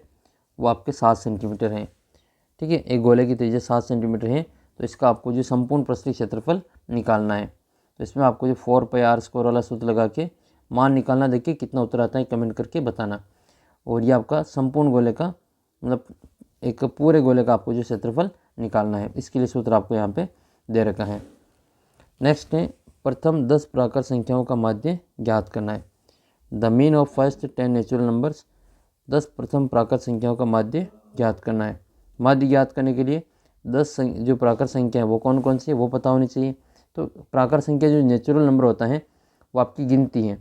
वो आपके 7 सेंटीमीटर है, ठीक है, एक गोले की त्रिज्या 7 सेंटीमीटर है। तो इसका आपको जो संपूर्ण पृष्ठीय क्षेत्रफल निकालना है, तो इसमें आपको जो 4πr² वाला सूत्र लगा के मान निकालना। देखिए कितना उत्तर आता है कमेंट करके बताना। और ये आपका संपूर्ण गोले का मतलब एक पूरे गोले का आपको जो क्षेत्रफल निकालना है, इसके लिए सूत्र आपको यहाँ पे दे रखा है। नेक्स्ट है प्रथम 10 प्राकृत संख्याओं का माध्य ज्ञात करना है। The mean of first 10 natural numbers, 10 प्रथम प्राकृत संख्याओं का माध्य ज्ञात करना है। माध्य ज्ञात करने के लिए 10 जो प्राकृत संख्या है वो कौन कौन सी है वो पता होनी चाहिए। तो प्राकृत संख्या जो नेचुरल नंबर होता है वो आपकी गिनती है।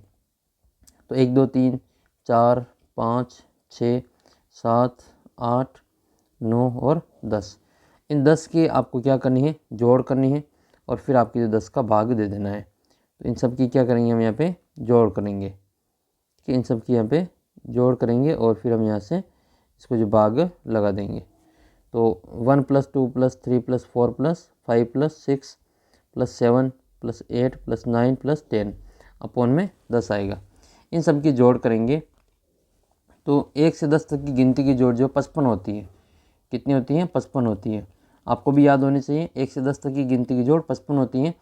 तो 1 2 3 4 5 6 7 8 9 और 10, इन 10 की आपको क्या करनी है, जोड़ करनी है, और फिर आपकी जो 10 का भाग दे देना है। तो इन सब की क्या करेंगे, हम यहाँ पे जोड़ करेंगे, कि इन सब की यहाँ पे जोड़ करेंगे और फिर हम यहाँ से इसको जो भाग लगा देंगे। तो 1 + 2 + 3 + 4 + 5 + 6 + 7 + 8 + 9 + 10 अपॉन में 10 आएगा। इन सब की जोड़ करेंगे तो 1 से 10 तक की गिनती की जोड़ जो 55 होती है, कितनी होती है, 55 होती है। आपको भी याद होनी चाहिए 1 से 10 तक की गिनती की जोड़ 55 होती है,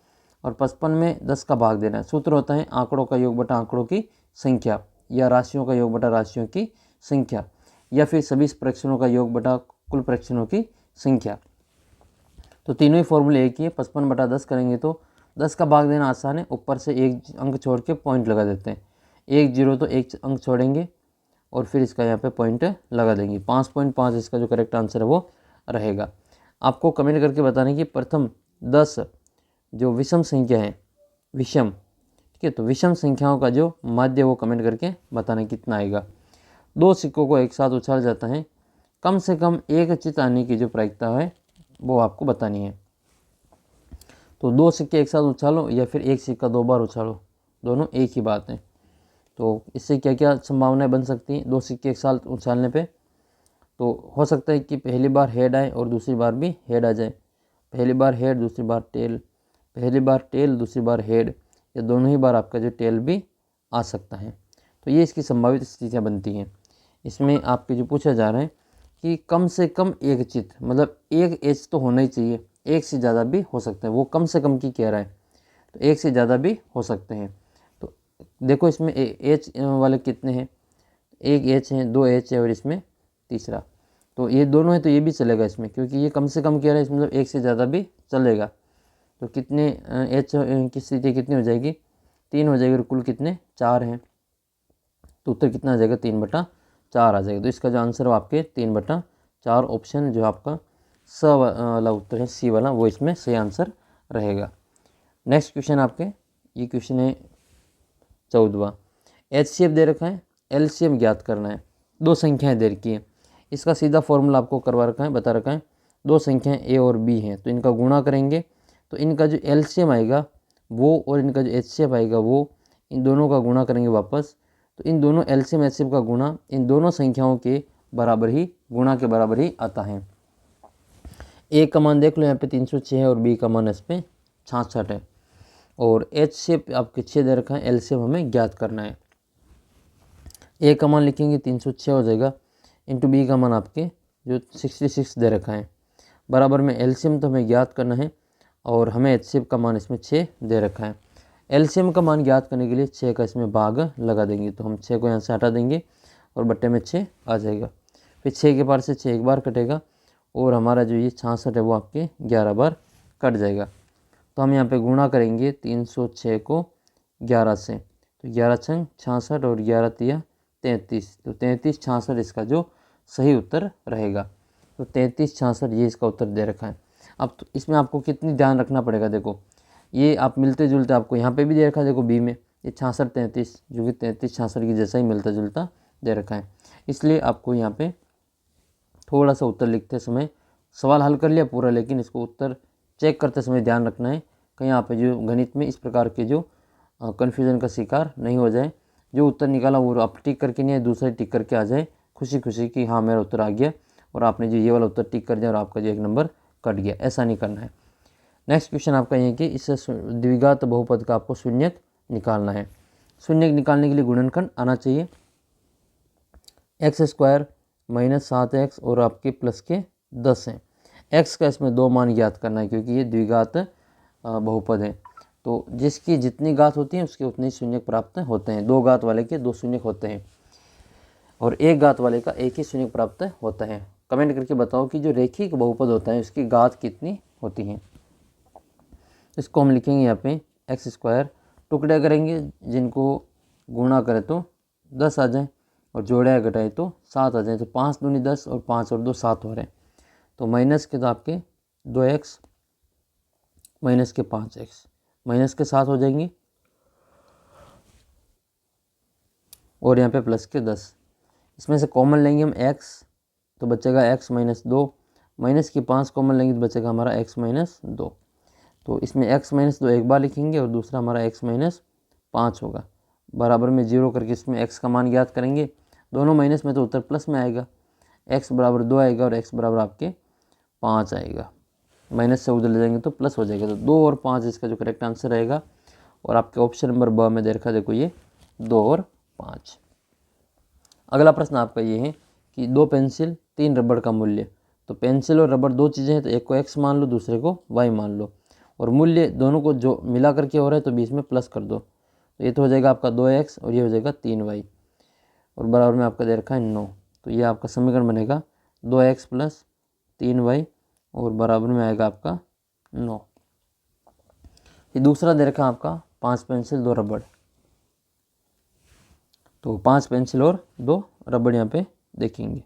और 55 में 10 का भाग देना है। सूत्र होता है आंकड़ों का योग बटा आंकड़ों की संख्या, या राशियों का योग बटा राशियों की संख्या, या फिर सभी प्रक्षणों का योग बटा कुल प्रक्षणों की संख्या। तो तीनों ही फॉर्मूले एक ही है। 55/10 करेंगे तो 10 का भाग देना आसान है, ऊपर से एक अंक छोड़ के पॉइंट लगा देते हैं। 1 0 तो एक अंक छोड़ेंगे और फिर इसका यहाँ पे पॉइंट लगा देंगे। 5.5 इसका जो करेक्ट आंसर है वो रहेगा। आपको कमेंट करके बताना कि प्रथम 10 जो विषम संख्या है, विषम, ठीक है, तो विषम संख्याओं का जो माध्य वो कमेंट करके बताना कितना आएगा। 2 सिक्कों को एक साथ उछाला जाता है, कम से कम एक चित आने की जो प्रायिकता है वो आपको बतानी है। तो 2 सिक्के एक साथ उछालो या फिर एक सिक्का 2 बार उछालो, दोनों एक ही बात है। तो इससे क्या क्या संभावनाएं बन सकती हैं 2 सिक्के एक साथ उछालने पे। तो हो सकता है कि पहली बार हेड आए और दूसरी बार भी हेड आ जाए, पहली बार हेड दूसरी बार टेल, पहली बार टेल दूसरी बार हेड, या दोनों ही बार आपका जो टेल भी आ सकता है। तो ये इसकी संभावित स्थितियाँ बनती हैं। इसमें आपके जो पूछा जा रहा है कि कम से कम एक चित्त, मतलब एक एच तो होना ही चाहिए, एक से ज़्यादा भी हो सकते हैं, वो कम से कम की कह रहा है, तो एक से ज़्यादा भी हो सकते हैं। तो देखो इसमें एच वाले कितने हैं, एक एच है, 2 एच है और इसमें तीसरा, तो ये दोनों है तो ये भी चलेगा इसमें, क्योंकि ये कम से कम कह रहा है, इसमें मतलब एक से ज़्यादा भी चलेगा। तो कितने एच की स्थिति कितनी हो जाएगी, 3 हो जाएगी, और कुल कितने 4 हैं, तो उत्तर कितना आ जाएगा 3/4 आ जाएगा। तो इसका जो आंसर हो आपके 3/4 ऑप्शन जो आपका स वाला उत्तर है, सी वाला, वो इसमें सही आंसर रहेगा। नेक्स्ट क्वेश्चन आपके, ये क्वेश्चन है 14वां। HCF दे रखा है, LCM ज्ञात करना है। 2 संख्याएं दे रखी है, इसका सीधा फॉर्मूला आपको करवा रखा है, बता रखा है। 2 संख्याएं A और B हैं, तो इनका गुणा करेंगे तो इनका जो LCM आएगा वो, और इनका जो HCF आएगा वो, इन दोनों का गुणा करेंगे वापस, तो इन दोनों एलसीएम एचसीएफ का गुणा इन दोनों संख्याओं के बराबर ही गुणा के बराबर ही आता है। ए का मान देख लो यहाँ पे 306 है और बी का मान इस पे 66 है और एचसीएफ आपके 6 दे रखा है, एलसीएम हमें ज्ञात करना है। ए का मान लिखेंगे 306 हो जाएगा इंटू बी का मान आपके जो 66 दे रखा है, बराबर में एलसीएम तो हमें ज्ञात करना है और हमें एचसीएफ का मान इसमें 6 दे रखा है। एलसीएम का मान ज्ञात करने के लिए 6 का इसमें भाग लगा देंगे, तो हम 6 को यहाँ से हटा देंगे और बट्टे में 6 आ जाएगा। फिर 6 के पार से 6 एक बार कटेगा और हमारा जो ये 66 है वो आपके 11 बार कट जाएगा। तो हम यहाँ पे गुणा करेंगे 306 को 11 से, तो 11 छंग 66 और 11 तिया 33, तो 33 66 इसका जो सही उत्तर रहेगा। तो 33 66 ये इसका उत्तर दे रखा है। अब तो इसमें आपको कितनी ध्यान रखना पड़ेगा, देखो ये आप मिलते जुलते आपको यहाँ पे भी दे रखा है, देखो बी में ये 66 33 जो कि 33 66 की जैसा ही मिलता जुलता दे रखा है, इसलिए आपको यहाँ पे थोड़ा सा उत्तर लिखते समय सवाल हल कर लिया पूरा, लेकिन इसको उत्तर चेक करते समय ध्यान रखना है कहीं यहाँ पे जो गणित में इस प्रकार के जो कन्फ्यूज़न का शिकार नहीं हो जाए। जो उत्तर निकाला वो आप टिक करके नहीं है, दूसरा टिक करके आ जाए खुशी खुशी कि हाँ मेरा उत्तर आ गया और आपने जो ये वाला उत्तर टिक कर दिया और आपका जो 1 नंबर कट गया, ऐसा नहीं करना है। नेक्स्ट क्वेश्चन आपका ये कि इससे द्विघात बहुपद का आपको शून्यक निकालना है। शून्यक निकालने के लिए गुणनखंड आना चाहिए, x² - 7x और आपके प्लस के 10 हैं। x का इसमें 2 मान ज्ञात करना है क्योंकि ये द्विघात बहुपद है, तो जिसकी जितनी घात होती है उसके उतने शून्यक प्राप्त होते हैं। 2 घात वाले के 2 शून्यक होते हैं और 1 घात वाले का 1 ही शून्यक प्राप्त होता है। कमेंट करके बताओ कि जो रेखिक बहुपद होता है उसकी घात कितनी होती है। इसको हम लिखेंगे यहाँ पे x², टुकड़े करेंगे जिनको गुणा करें तो 10 आ जाए और जोड़ा घटाए तो 7 आ जाए, तो 5 दूनी 10 और 5 और 2 7 हो रहे हैं, तो माइनस के तो आपके 2x माइनस के 5x माइनस के 7 हो जाएंगी और यहाँ पे प्लस के 10। इसमें से कॉमन लेंगे हम x तो बचेगा x - 2, माइनस की 5 कॉमन लेंगे तो बचेगा हमारा x - 2। तो इसमें x - 2 एक बार लिखेंगे और दूसरा हमारा x - 5 होगा, बराबर में 0 करके इसमें x का मान ज्ञात करेंगे। दोनों माइनस में तो उत्तर प्लस में आएगा, x बराबर 2 आएगा और x बराबर आपके 5 आएगा, माइनस से उधर ले जाएंगे तो प्लस हो जाएगा। तो 2 और 5 इसका जो करेक्ट आंसर रहेगा और आपके ऑप्शन नंबर ब में दे रखा देखो ये 2 और 5। अगला प्रश्न आपका ये है कि 2 पेंसिल 3 रबड़ का मूल्य, तो पेंसिल और रबड़ 2 चीज़ें हैं, तो एक को x मान लो दूसरे को y मान लो और मूल्य दोनों को जो मिला करके हो रहा है तो बीच में प्लस कर दो, तो ये तो हो जाएगा आपका 2x और ये हो जाएगा 3y और बराबर में आपका दे रखा है 9। तो ये आपका समीकरण बनेगा 2x + 3y और बराबर में आएगा आपका 9। ये दूसरा दे रखा है आपका 5 पेंसिल 2 रबड़, तो 5 पेंसिल और 2 रबड़ यहाँ पे देखेंगे,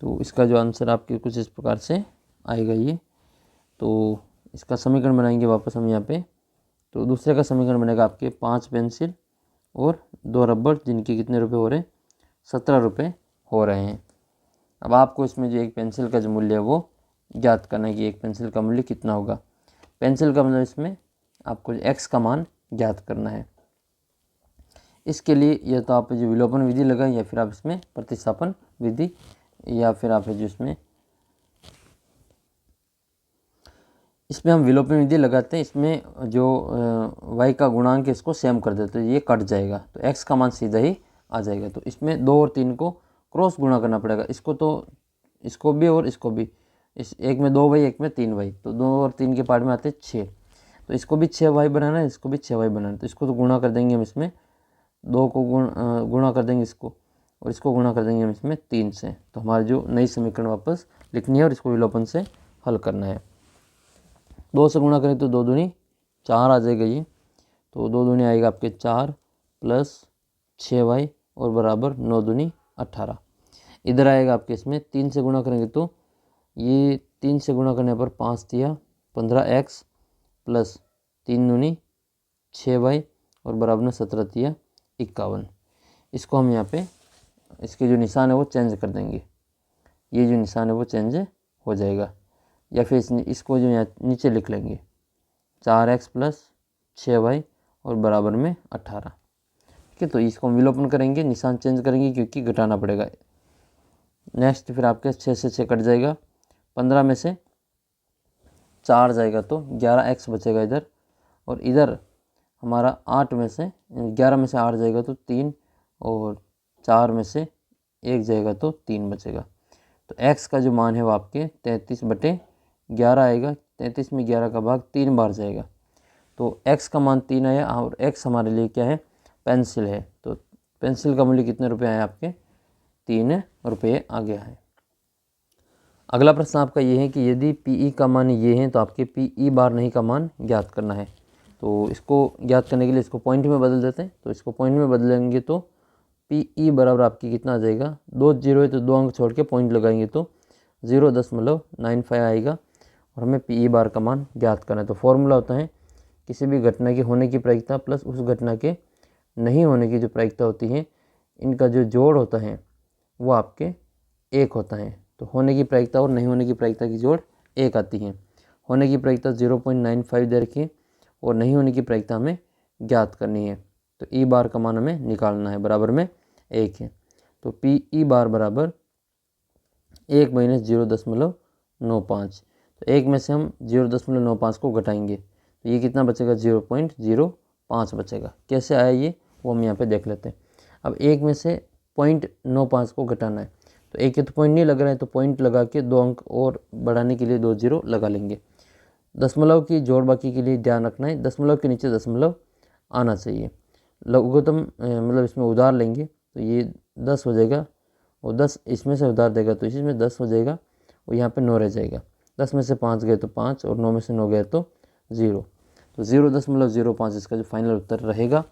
तो इसका जो आंसर आपके कुछ इस प्रकार से आएगा ये। तो इसका समीकरण बनाएंगे वापस हम यहाँ पे, तो दूसरे का समीकरण बनेगा आपके 5 पेंसिल और 2 रबड़ जिनके कितने रुपए हो रहे हैं, 17 रुपये हो रहे हैं। अब आपको इसमें जो एक पेंसिल का जो मूल्य है वो ज्ञात करना है कि एक पेंसिल का मूल्य कितना होगा। पेंसिल का मतलब इसमें आपको x का मान ज्ञात करना है। इसके लिए या तो आप जो विलोपन विधि लगाएं या फिर आप इसमें प्रतिस्थापन विधि या फिर आप जो इसमें हम विलोपन विधि लगाते हैं, इसमें जो y का गुणांक है इसको सेम कर देते हैं, ये कट जाएगा तो x का मान सीधा ही आ जाएगा। तो इसमें 2 और 3 को क्रॉस गुणा करना पड़ेगा, इसको तो इसको भी और इसको भी, इस एक में 2y एक में 3y, तो 2 और 3 के पार्ट में आते हैं 6, तो इसको भी 6y बनाना है इसको भी 6y बनाना है, तो इसको तो गुणा कर देंगे हम इसमें 2 को गुणा कर देंगे इसको और इसको गुणा कर देंगे हम इसमें 3 से, तो हमारी जो नई समीकरण वापस लिखनी है और इसको विलोपन से हल करना है। 2 से गुणा करें तो 2 दूनी 4 आ जाएगा ये, तो 2 दूनी आएगा आपके 4 + 6y और बराबर 9 दूनी 18। इधर आएगा आपके इसमें 3 से गुणा करेंगे तो ये 3 से गुणा करने पर 5 तिया 15x + 3 दूनी 6y और बराबर में 17 तिया 51। इसको हम यहाँ पे इसके जो निशान है वो चेंज कर देंगे, ये जो निशान है वो चेंज हो जाएगा, या फिर इसको जो यहाँ नीचे लिख लेंगे 4x + 6y और बराबर में 18। ठीक है, तो इसको हम विलोपन करेंगे, निशान चेंज करेंगे क्योंकि घटाना पड़ेगा। नेक्स्ट फिर आपके 6 से 6 कट जाएगा, 15 में से 4 जाएगा तो 11x बचेगा इधर, और इधर हमारा 8 में से 11 में से 8 जाएगा तो 3, और 4 में से 1 जाएगा तो 3 बचेगा। तो x का जो मान है वो आपके 33/11 आएगा। 33 में 11 का भाग 3 बार जाएगा, तो x का मान 3 आया, और x हमारे लिए क्या है, पेंसिल है। तो पेंसिल का मूल्य कितने रुपये आए आपके, 3 रुपये आ गया है। अगला प्रश्न आपका ये है कि यदि PE का मान ये है तो आपके PE बार नहीं का मान ज्ञात करना है। तो इसको ज्ञात करने के लिए इसको पॉइंट में बदल देते हैं। तो इसको पॉइंट में बदलेंगे तो PE बराबर आपकी कितना आ जाएगा, 2 जीरो है तो 2 अंक छोड़ के पॉइंट लगाएंगे तो 0.95 आएगा, और हमें PE बार का मान ज्ञात करना है। तो फॉर्मूला होता है किसी भी घटना की होने की प्रायिकता प्लस उस घटना के नहीं होने की जो प्रायिकता होती है, इनका जो जोड़ होता है वो आपके 1 होता है। तो होने की प्रायिकता और नहीं होने की प्रायिकता की जोड़ 1 आती है। होने की प्रायिकता 0.95 दे रखी है, और नहीं होने की प्रायिकता हमें ज्ञात करनी है। तो ई बार का मान हमें निकालना है, बराबर में 1 है। तो PE बार बराबर 1 माइनस 0.95। तो 1 में से हम 0.95 को घटाएंगे तो ये कितना बचेगा, 0.05 बचेगा। कैसे आया ये वो हम यहाँ पे देख लेते हैं। अब 1 में से 0.95 को घटाना है, तो एक तो पॉइंट नहीं लग रहा है, तो पॉइंट लगा के 2 अंक और बढ़ाने के लिए 2 जीरो लगा लेंगे। दशमलव की जोड़ बाकी के लिए ध्यान रखना है, दशमलव के नीचे दशमलव आना चाहिए। लघुत्तम मतलब इसमें उधार लेंगे तो ये 10 हो जाएगा, और 10 इसमें से उधार देगा तो इसमें 10 हो जाएगा, और यहाँ पे 9 रह जाएगा। 10 में से 5 गए तो 5, और 9 में से 9 गए तो 0। तो 0.05 इसका जो फाइनल उत्तर रहेगा।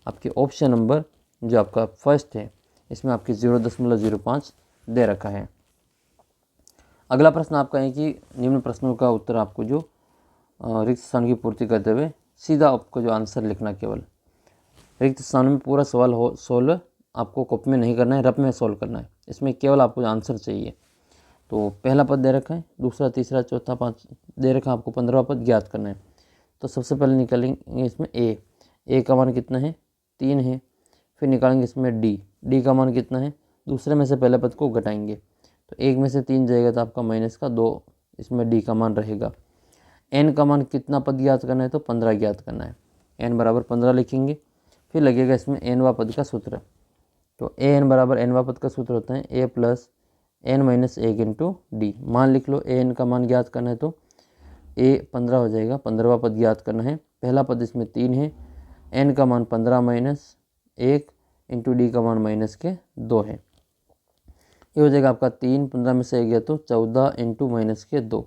आपके ऑप्शन नंबर जो आपका फर्स्ट है इसमें आपकी 0.05 दे रखा है। अगला प्रश्न आपका है कि निम्न प्रश्नों का उत्तर आपको जो रिक्त स्थान की पूर्ति करते हुए सीधा आपको जो आंसर लिखना, केवल रिक्त स्थान में पूरा सवाल सोल्व आपको कॉपी में नहीं करना है, रफ में सोल्व करना है। इसमें केवल आपको आंसर चाहिए। तो पहला पद दे रखा है, दूसरा, तीसरा, चौथा, 5 दे रखा है, आपको 15वां पद ज्ञात करना है। तो सबसे पहले निकालेंगे इसमें ए का मान कितना है, 3 है। फिर निकालेंगे इसमें डी का मान कितना है, दूसरे में से पहले पद को घटाएंगे तो 1 में से 3 जाएगा तो आपका माइनस का 2 इसमें डी का मान रहेगा। एन का मान कितना पद ज्ञात करना है, तो 15 ज्ञात करना है। एन बराबर 15 लिखेंगे। फिर लगेगा इसमें एनवा पद का सूत्र। तो ए एन बराबर एनवा पद का सूत्र होता है a plus n minus 1 into d. मान लिख लो, ए एन का मान ज्ञात करना है तो ए 15 हो जाएगा, 15वां पद ज्ञात करना है। पहला पद इसमें 3 है, एन का मान 15 माइनस 1 इंटू डी का मान माइनस के 2 है। ये हो जाएगा आपका 3, 15 में से 1 गया तो 14 इंटू माइनस के 2,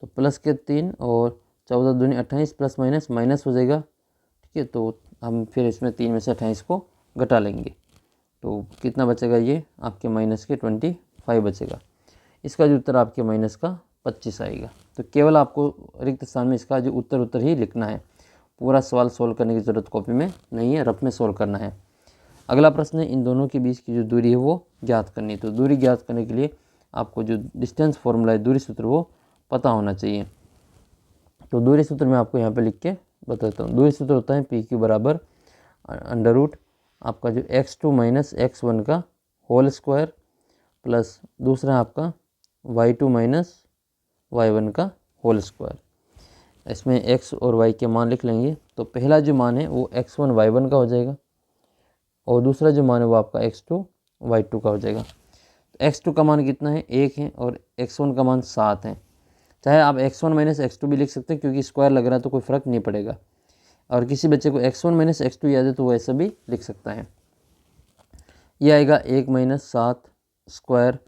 तो प्लस के 3 और 14 दूनी 28, प्लस माइनस माइनस हो जाएगा। ठीक है, तो हम फिर इसमें 3 में से 28 को घटा लेंगे तो कितना बचेगा, ये आपके माइनस के 25 बचेगा। इसका जो उत्तर आपके माइनस का 25 आएगा। तो केवल आपको रिक्त स्थान में इसका जो उत्तर ही लिखना है, पूरा सवाल सोल्व करने की ज़रूरत कॉपी में नहीं है, रफ में सोल्व करना है। अगला प्रश्न है, इन दोनों के बीच की जो दूरी है वो ज्ञात करनी है। तो दूरी ज्ञात करने के लिए आपको जो डिस्टेंस फॉर्मूला है, दूरी सूत्र, वो पता होना चाहिए। तो दूरी सूत्र मैं आपको यहाँ पे लिख के बताता हूँ। दूरी सूत्र होता है PQ बराबर अंडर रूट आपका जो x2 माइनस x1 का होल स्क्वायर प्लस दूसरा आपका y2 माइनस y1 का होल स्क्वायर। इसमें x और y के मान लिख लेंगे। तो पहला जो मान है वो x1 y1 का हो जाएगा, और दूसरा जो मान है वो आपका x2 y2 का हो जाएगा। तो x2 का मान कितना है, 1 है, और x1 का मान 7 है। चाहे आप x1 माइनस x2 भी लिख सकते हैं, क्योंकि स्क्वायर लग रहा है तो कोई फ़र्क नहीं पड़ेगा। और किसी बच्चे को x1 माइनस x2 याद है तो वो ऐसा भी लिख सकता है। ये आएगा 1 माइनस 7 स्क्वायर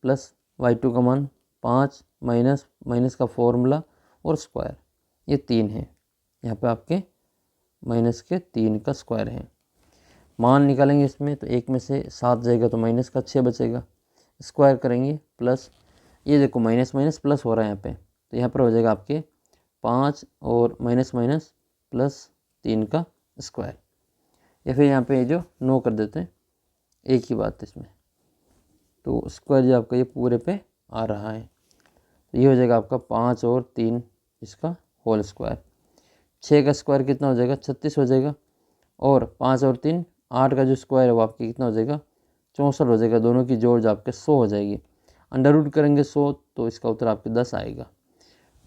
प्लस y2 का मान 5 माइनस माइनस का फॉर्मूला और स्क्वायर, ये 3 है। यहाँ पे आपके माइनस के 3 का स्क्वायर है। मान निकालेंगे इसमें तो 1 में से 7 जाएगा तो माइनस का 6 बचेगा। स्क्वायर करेंगे प्लस, ये देखो माइनस माइनस प्लस हो रहा है यहाँ पे, तो यहाँ पर हो जाएगा आपके 5 और माइनस माइनस प्लस 3 का स्क्वायर, या फिर यहाँ पे जो 9 कर देते हैं, एक ही बात इसमें। तो स्क्वायर जो आपका ये पूरे पे आ रहा है, तो ये हो जाएगा आपका 5 और 3 इसका होल स्क्वायर। 6 का स्क्वायर कितना हो जाएगा, 36 हो जाएगा, और 5 और 3 8 का जो स्क्वायर है वो आपके कितना हो जाएगा 64 हो जाएगा। दोनों की जोड़ जो आपके 100 हो जाएगी। अंडर रूट करेंगे 100 तो इसका उत्तर आपके 10 आएगा।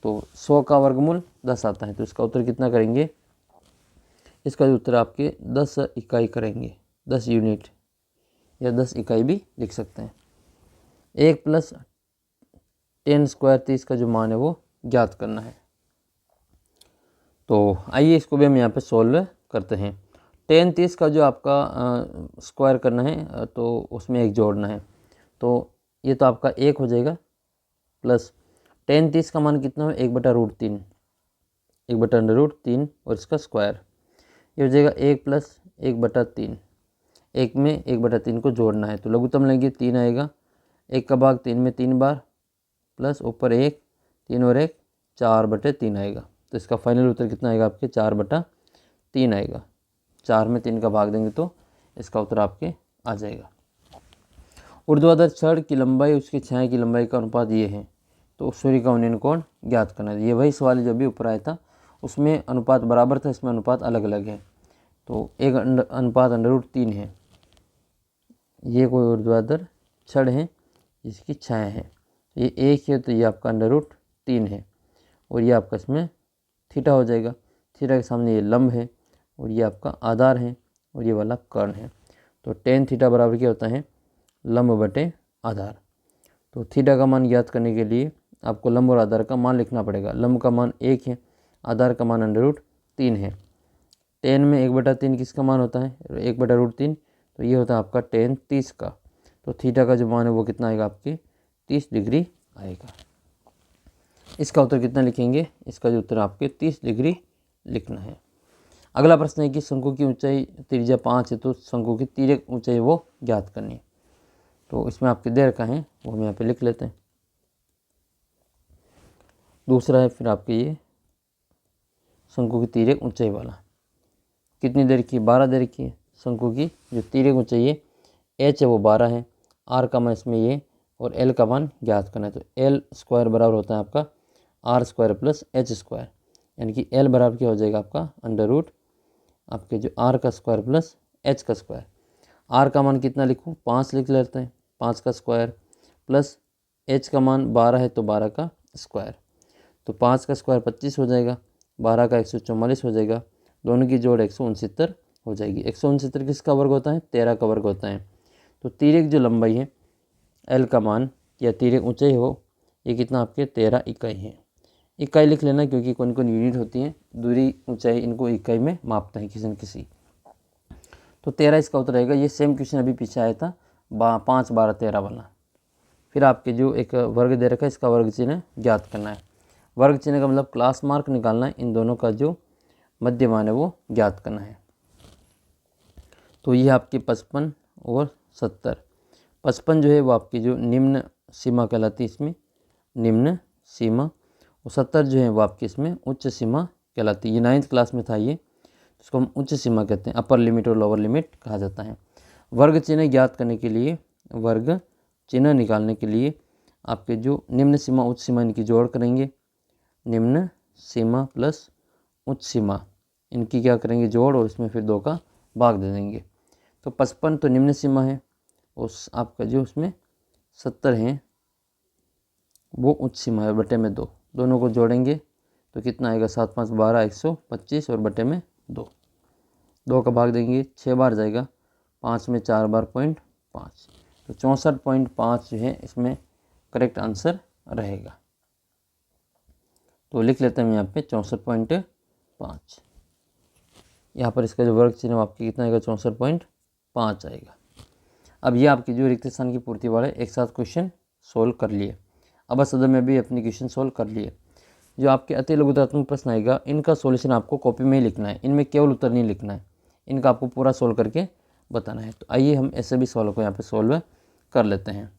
तो 100 का वर्गमूल 10 आता है, तो इसका उत्तर कितना करेंगे, इसका उत्तर आपके 10 इकाई करेंगे, 10 यूनिट या 10 इकाई भी लिख सकते हैं। 1 + 10 स्क्वायर 30 का जो मान है वो ज्ञात करना है। तो आइए इसको भी हम यहाँ पे सोल्व करते हैं। 10 30 का जो आपका स्क्वायर करना है तो उसमें एक जोड़ना है, तो ये तो आपका 1 हो जाएगा प्लस 10 30 का मान कितना है 1/√3, 1/√3 और इसका स्क्वायर ये हो जाएगा 1 + 1/3। 1 में 1/3 को जोड़ना है तो लघुत्तम लेंगे 3 आएगा। 1 का भाग 3 में 3 बार प्लस ऊपर 1, 3 और 1 4/3 आएगा। तो इसका फाइनल उत्तर कितना आएगा आपके 4/3 आएगा। 4 में 3 का भाग देंगे तो इसका उत्तर आपके आ जाएगा। ऊर्ध्वाधर छड़ की लंबाई उसकी छाया की लंबाई का अनुपात ये है, तो सूर्य का उन्नयन कोण ज्ञात करना है। ये वही सवाल जो भी ऊपर आया था उसमें अनुपात बराबर था, इसमें अनुपात अलग अलग है। तो एक अनुपात √3 है। ये कोई ऊर्ध्वाधर छड़ है जिसकी छाया है, ये 1 है तो ये आपका √3 है और ये आपका इसमें थीटा हो जाएगा। थीटा के सामने ये लंब है और ये आपका आधार है और ये वाला कर्ण है। तो tan थीटा बराबर क्या होता है लंब बटे आधार। तो थीटा का मान ज्ञात करने के लिए आपको लंब और आधार का मान लिखना पड़ेगा। लंब का मान 1 है, आधार का मान √3 है। tan में 1/3 किसका मान होता है 1/√3, तो ये होता है आपका tan 30 का। तो थीटा का जो मान है वो कितना आएगा आपके 30 डिग्री आएगा। इसका उत्तर कितना लिखेंगे, इसका जो उत्तर आपके 30 डिग्री लिखना है। अगला प्रश्न है कि शंकु की ऊंचाई त्रिज्या 5 है तो शंकु की तिर्यक ऊंचाई वो ज्ञात करनी है। तो इसमें आपके दे रखा है वो हम यहाँ पे लिख लेते हैं। दूसरा है फिर आपके ये शंकु की तिर्यक ऊंचाई वाला, कितनी देर की 12 देर की है। शंकु की जो तिर्यक ऊंचाई है h है वो 12 है, r का मान इसमें ये और l का मान ज्ञात करना है। तो l स्क्वायर बराबर होता है आपका r square plus h square, यानी कि l बराबर क्या हो जाएगा आपका √ आपके जो r का स्क्वायर प्लस h का स्क्वायर। r का मान कितना लिखूँ 5 लिख लेते हैं, 5 का स्क्वायर प्लस h का मान 12 है तो 12 का स्क्वायर। तो 5 का स्क्वायर 25 हो जाएगा, 12 का 144 हो जाएगा, दोनों की जोड़ 169 हो जाएगी। 169 किसका वर्ग होता है 13 का वर्ग होता है। तो तिर्यक जो लंबाई है l का मान या तिर्यक ऊंचाई हो ये कितना आपके 13 इकाई है। इकाई लिख लेना क्योंकि कौन कौन यूनिट होती हैं, दूरी ऊंचाई इनको इकाई में मापते हैं किसी न किसी। तो 13 इसका उत्तर रहेगा। ये सेम क्वेश्चन अभी पीछे आया था 5 12 13 वाला। फिर आपके जो एक वर्ग दे रखा है इसका वर्ग चिन्ह ज्ञात करना है। वर्ग चिन्ह का मतलब क्लास मार्क निकालना है, इन दोनों का जो मध्यमान है वो ज्ञात करना है। तो ये आपके 55 और 70। 55 जो है वो आपकी जो निम्न सीमा कहलाती है, इसमें निम्न सीमा, और 70 जो है वो आपकी इसमें उच्च सीमा कहलाती है। ये 9th क्लास में था ये, इसको हम उच्च सीमा कहते हैं, अपर लिमिट और लोअर लिमिट कहा जाता है। वर्ग चिन्ह ज्ञात करने के लिए, वर्ग चिन्ह निकालने के लिए आपके जो निम्न सीमा उच्च सीमा इनकी जोड़ करेंगे, निम्न सीमा प्लस उच्च सीमा इनकी क्या करेंगे जोड़, और इसमें फिर 2 का भाग दे देंगे। तो 55 तो निम्न सीमा है, उस आपका जो उसमें 70 है वो उच्च सीमा है, बटे में 2, दोनों को जोड़ेंगे तो कितना आएगा 7 5 12 125 और बटे में 2, 2 का भाग देंगे 6 बार जाएगा, 5 में 4 बार 0.5, तो 64.5 जो है इसमें करेक्ट आंसर रहेगा। तो लिख लेते हैं हम यहाँ पे 64.5। यहाँ पर इसका जो वर्ग चिन्ह आपकी कितना आएगा 64.5 आएगा। अब ये आपकी जो रिक्त स्थान की पूर्ति वाले एक साथ क्वेश्चन सोल्व कर लिए। अब सदन में भी अपनी क्वेश्चन सोल्व कर लिए। जो आपके अति लघुत्तरात्मक प्रश्न आएगा इनका सॉल्यूशन आपको कॉपी में ही लिखना है, इनमें केवल उत्तर नहीं लिखना है, इनका आपको पूरा सोल्व करके बताना है। तो आइए हम ऐसे भी सवालों को यहाँ पे सोल्व कर लेते हैं।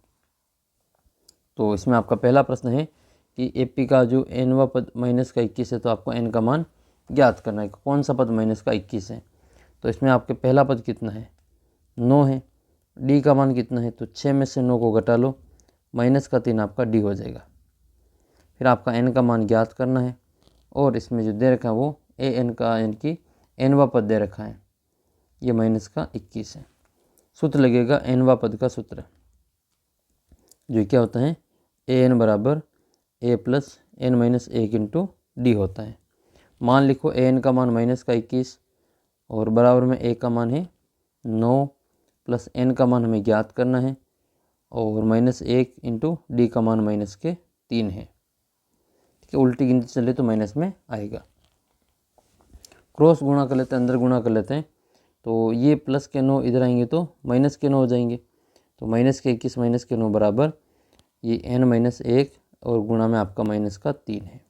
तो इसमें आपका पहला प्रश्न है कि AP का जो nवा पद -21 है तो आपको n का मान ज्ञात करना है। कौन सा पद -21 है, तो इसमें आपके पहला पद कितना है 9 है। D का मान कितना है, तो 6 में से 9 को घटा लो, -3 आपका D हो जाएगा। फिर आपका n का मान ज्ञात करना है, और इसमें जो दे रखा है वो an का यानी कि nवा पद दे रखा है। ये माइनस का 21 है। सूत्र लगेगा nवा पद का सूत्र, जो क्या होता है an बराबर a plus n minus 1 into D होता है। मान लिखो an का मान माइनस का 21 और बराबर में a का मान है 9 प्लस n का मान हमें ज्ञात करना है और माइनस 1 इंटू डी का मान माइनस के 3 है। ठीक है, उल्टी गिनती चले तो माइनस में आएगा। क्रॉस गुणा कर लेते हैं, अंदर गुणा कर लेते हैं। तो ये प्लस के 9 इधर आएंगे तो माइनस के 9 हो जाएंगे। तो माइनस के 21 माइनस के 9 बराबर ये n माइनस 1 और गुणा में आपका माइनस का 3 है।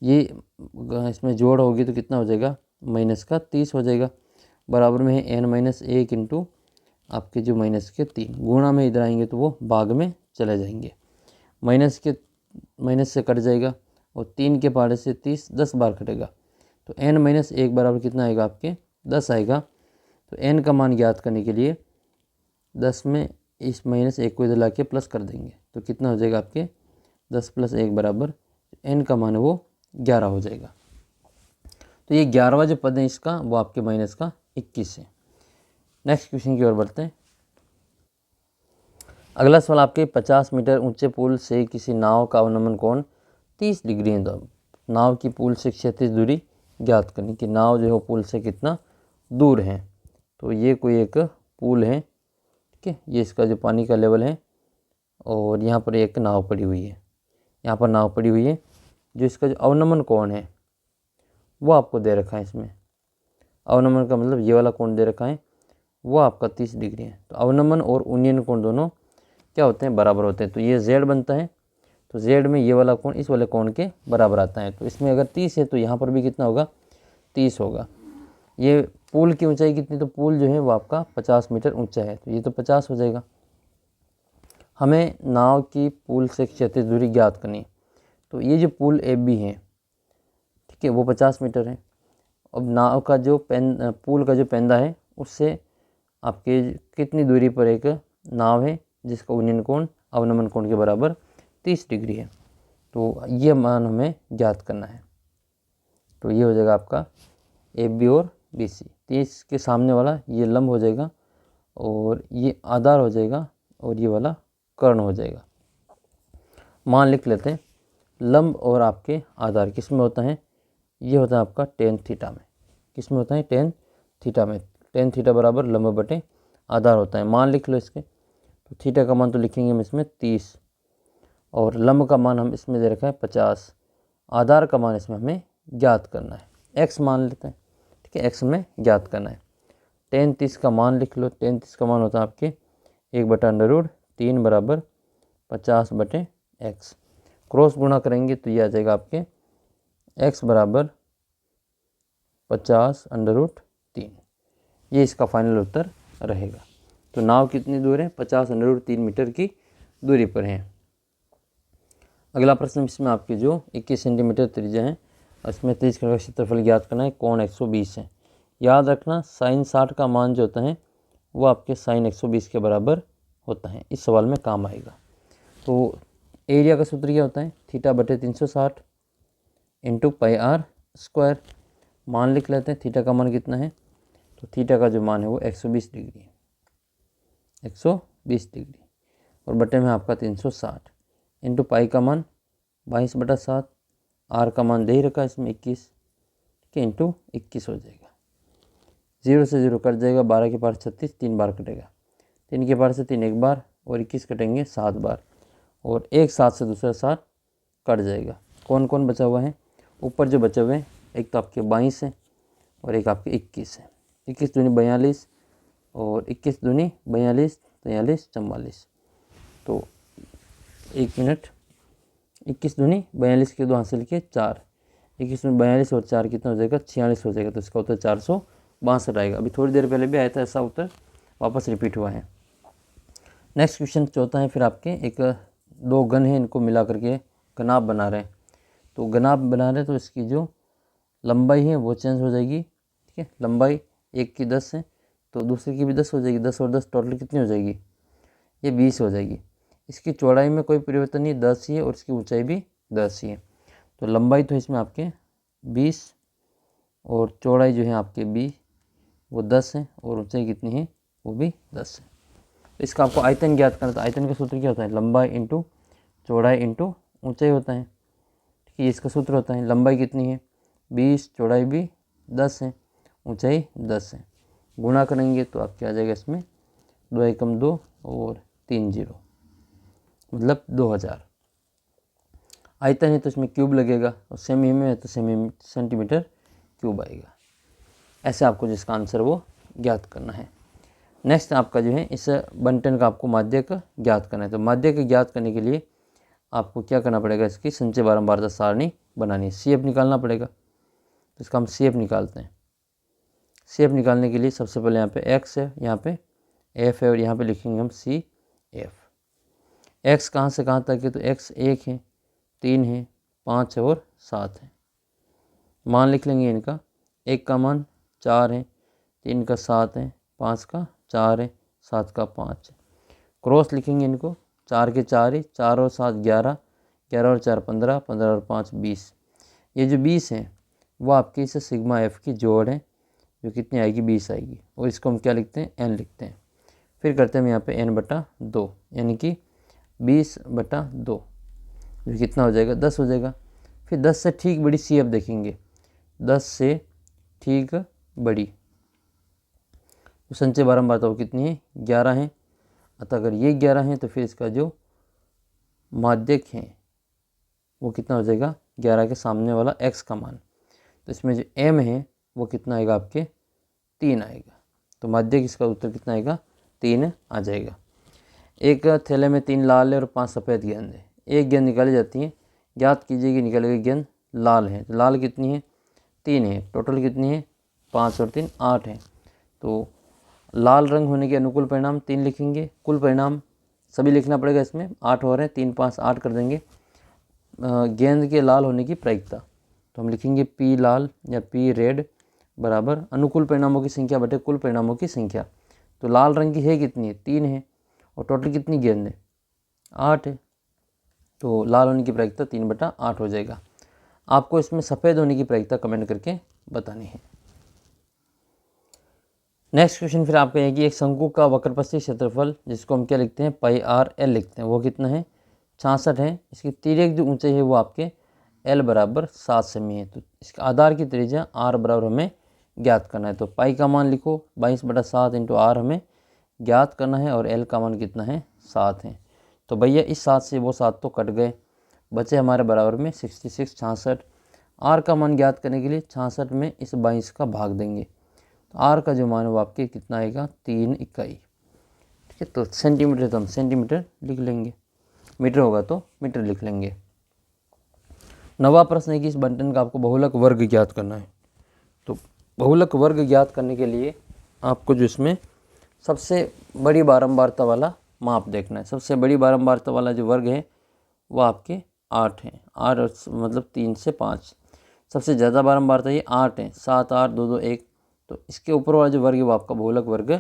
ये इसमें जोड़ होगी तो कितना हो जाएगा माइनस का 30 हो जाएगा। बराबर में है n माइनस 1 इंटू आपके जो माइनस के 3, गुणा में इधर आएंगे तो वो भाग में चले जाएंगे। माइनस से कट जाएगा और 3 के पारे से 30 10 बार कटेगा। तो n माइनस 1 बराबर कितना आएगा आपके 10 आएगा। तो n का मान ज्ञात करने के लिए 10 में इस माइनस 1 को इधर ला के प्लस कर देंगे तो कितना हो जाएगा आपके 10 प्लस 1 बराबर n का मान है वो 11 हो जाएगा। तो ये 11वां जो पद है इसका वो आपके माइनस का 21 है। नेक्स्ट क्वेश्चन की ओर बढ़ते हैं। अगला सवाल आपके 50 मीटर ऊंचे पुल से किसी नाव का अवनमन कोण 30 डिग्री है। तो नाव की पुल से क्षैतिज दूरी ज्ञात करनी कि नाव जो है पुल से कितना दूर है। तो ये कोई एक पुल है, ठीक है, ये इसका जो पानी का लेवल है और यहाँ पर एक नाव पड़ी हुई है, यहाँ पर नाव पड़ी हुई है। जो इसका जो अवनमन कोण है वो आपको दे रखा है। इसमें अवनमन का मतलब ये वाला कोण दे रखा है, वो आपका 30 डिग्री है। तो अवनमन और उन्नयन कोण दोनों क्या होते हैं बराबर होते हैं। तो ये z बनता है, तो z में ये वाला कोण इस वाले कोण के बराबर आता है। तो इसमें अगर 30 है तो यहाँ पर भी कितना होगा 30 होगा। ये पुल की ऊंचाई कितनी, तो पुल जो है वो आपका 50 मीटर ऊंचा है, तो ये तो 50 हो जाएगा। हमें नाव की पुल से क्षैतिज दूरी ज्ञात करनी है। तो ये जो पुल AB है, ठीक है, वो 50 मीटर है। अब नाव का जो पुल का जो पेंदा है उससे आपके कितनी दूरी पर एक नाव है जिसका उन्नयन कोण अवनमन कोण के बराबर 30 डिग्री है। तो ये मान हमें ज्ञात करना है। तो ये हो जाएगा आपका AB और BC। 30 के सामने वाला ये लंब हो जाएगा और ये आधार हो जाएगा और ये वाला कर्ण हो जाएगा। मान लिख लेते हैं। लंब और आपके आधार किस में होता है, ये होता है आपका tan थीटा में। किस में होता है tan थीटा में। tan थीटा बराबर लंब बटे आधार होता है। मान लिख लो इसके। तो थीटा का मान तो लिखेंगे हम इसमें 30 और लंब का मान हम इसमें दे रखा है 50। आधार का मान इसमें हमें ज्ञात करना है, x मान लेते हैं, ठीक है, x में ज्ञात करना है। tan 30 का मान लिख लो। tan 30 का मान होता है आपके 1/√3 बराबर 50 बटे x। क्रॉस गुणा करेंगे तो ये आ जाएगा आपके x बराबर 50√3। ये इसका फाइनल उत्तर रहेगा। तो नाव कितनी दूर है 50√3 मीटर की दूरी पर है। अगला प्रश्न इसमें आपकी जो 21 सेंटीमीटर त्रिज्या है, इसमें 30 का क्षेत्रफल ज्ञात करना है, कोण 120 है। याद रखना sin 60 का मान जो होता है वो आपके sin 120 के बराबर होता है, इस सवाल में काम आएगा। तो एरिया का सूत्र क्या होता है थीटा बटे 360 इंटू πr²। मान लिख लेते हैं थीटा का मान कितना है, तो थीटा का जो मान है वो 120 डिग्री है, 120 डिग्री और बटे में आपका 360 इंटू पाई का मान 22/7, आर का मान दे ही रखा है इसमें 21, ठीक है, इंटू 21 हो जाएगा। 0 से 0 कट जाएगा, 12 के पार 36 3 बार कटेगा, 3 के पार से 3 एक बार और 21 कटेंगे 7 बार और एक 7 से दूसरा 7 कट जाएगा। कौन कौन बचा हुआ है, ऊपर जो बचे हुए हैं एक तो आपके 22 है और एक आपके 21 है। 21 दूनी 42 और 21 दूनी 42 43 44। तो 1 मिनट, 21 दूनी 42 के 2 हासिल के 4, 21 दूनी 42 और 4 कितना हो जाएगा 46 हो जाएगा। तो इसका उत्तर 462 आएगा। अभी थोड़ी देर पहले भी आया था ऐसा उत्तर, वापस रिपीट हुआ है। नेक्स्ट क्वेश्चन चौथा है फिर आपके एक 2 घन है, इनको मिला करके घनाभ बना रहे हैं। तो घनाभ बना रहे हैं तो इसकी जो लंबाई है वो चेंज हो जाएगी, ठीक है, लंबाई एक की 10 है तो दूसरे की भी 10 हो जाएगी, 10 और 10 टोटल कितनी हो जाएगी, ये 20 हो जाएगी। इसकी चौड़ाई में कोई परिवर्तन नहीं, 10 ही है और इसकी ऊंचाई भी 10 ही है। तो लंबाई तो इसमें आपके 20 और चौड़ाई जो है आपके 20, वो 10 है और ऊंचाई कितनी है वो भी 10 है। तो इसका आपको आयतन ज्ञात करना, तो आयतन का सूत्र क्या होता है, लंबाई इंटू चौड़ाई इंटू ऊंचाई होता है। ठीक है, इसका सूत्र होता है लंबाई कितनी है 20, चौड़ाई भी 10 है, ऊंचाई 10 है, गुणा करेंगे तो आप क्या आ जाएगा इसमें 2 एकम 2 और 3 जीरो मतलब 2000। आयतन है तो इसमें क्यूब लगेगा और सेमी में है तो सेमी सेंटीमीटर क्यूब आएगा। ऐसे आपको जिसका आंसर वो ज्ञात करना है। नेक्स्ट आपका जो है इस बंटन का आपको माध्यक ज्ञात करना है। तो माध्यक ज्ञात करने के लिए आपको क्या करना पड़ेगा, इसकी संचय बारंबारता सारणी बनानी है, CF निकालना पड़ेगा। तो इसका हम CF निकालते हैं। CF निकालने के लिए सबसे पहले यहाँ पे x है, यहाँ पे f है और यहाँ पे लिखेंगे हम CF। x कहाँ से कहाँ तक है, तो x 1 है, 3 है, 5 है और 7 है। मान लिख लेंगे इनका, 1 का मान 4 है, 3 का 7 है, 5 का 4 है, 7 का 5 है। क्रॉस लिखेंगे इनको, 4 के 4 ही, 4 और 7 11, 11 और 4 15, 15 और 5 20। ये जो 20 है वो आपकी इस सिग्मा एफ की जोड़ है जो कितनी आएगी 20 आएगी, और इसको हम क्या लिखते हैं n लिखते हैं। फिर करते हैं हम यहाँ पे n/2 यानी कि 20/2 जो कितना हो जाएगा 10 हो जाएगा। फिर 10 से ठीक बड़ी CF देखेंगे, 10 से ठीक बड़ी तो संचय बारंबारता वो कितनी है 11 है। अतः अगर ये 11 है तो फिर इसका जो माध्यक है वो कितना हो जाएगा 11 के सामने वाला x का मान, तो इसमें जो m है वो कितना आएगा आपके 3 आएगा। तो माध्यक इसका उत्तर कितना आएगा 3 आ जाएगा। एक थैले में 3 लाल है और 5 सफ़ेद गेंद है, एक गेंद निकाली जाती है, ज्ञात कीजिए कि निकाली गई गेंद लाल है। तो लाल कितनी है 3 है, टोटल कितनी है 5 और 3 8 है। तो लाल रंग होने के अनुकूल परिणाम 3 लिखेंगे, कुल परिणाम सभी लिखना पड़ेगा, इसमें 8 हो रहे हैं, 3 5 8 कर देंगे। गेंद के लाल होने की प्रायिकता तो हम लिखेंगे P लाल या P रेड बराबर अनुकूल परिणामों की संख्या बटे कुल परिणामों की संख्या। तो लाल रंग की है कितनी है 3 है और टोटल कितनी गेंद है 8 है, तो लाल होने की प्रायिकता 3/8 हो जाएगा। आपको इसमें सफ़ेद होने की प्रायिकता कमेंट करके बतानी है। नेक्स्ट क्वेश्चन फिर आपका है कि एक शंकु का वक्रपस्थीय क्षेत्रफल जिसको हम क्या लिखते हैं πr/l लिखते हैं, वो कितना है 66 है। इसकी तिर्यक जो ऊंचाई है वो आपके l बराबर 7 सेमी है। तो इसके आधार की त्रिज्या r बराबर हमें ज्ञात करना है। तो पाई का मान लिखो 22/7 इंटू r हमें ज्ञात करना है और l का मान कितना है 7 है। तो भैया इस 7 से वो 7 तो कट गए, बचे हमारे बराबर में 66 66। r का मान ज्ञात करने के लिए 66 में इस 22 का भाग देंगे, तो r का जो मान है वो आपके कितना आएगा 3 इकाई। ठीक है, तो सेंटीमीटर तो हम सेंटीमीटर लिख लेंगे, मीटर होगा तो मीटर लिख लेंगे। नवा प्रश्न है कि इस बंटन का आपको बहुलक वर्ग ज्ञात करना है। तो बहुलक वर्ग ज्ञात करने के लिए आपको जो इसमें सबसे बड़ी बारंबारता वाला माप देखना है। सबसे बड़ी बारंबारता वाला जो वर्ग है वो आपके 8 है, 8 मतलब 3 से 5। सबसे ज़्यादा बारंबारता ये 8 है, 7 8 2 2 1। तो इसके ऊपर वाला जो वर्ग है वो आपका बहुलक वर्ग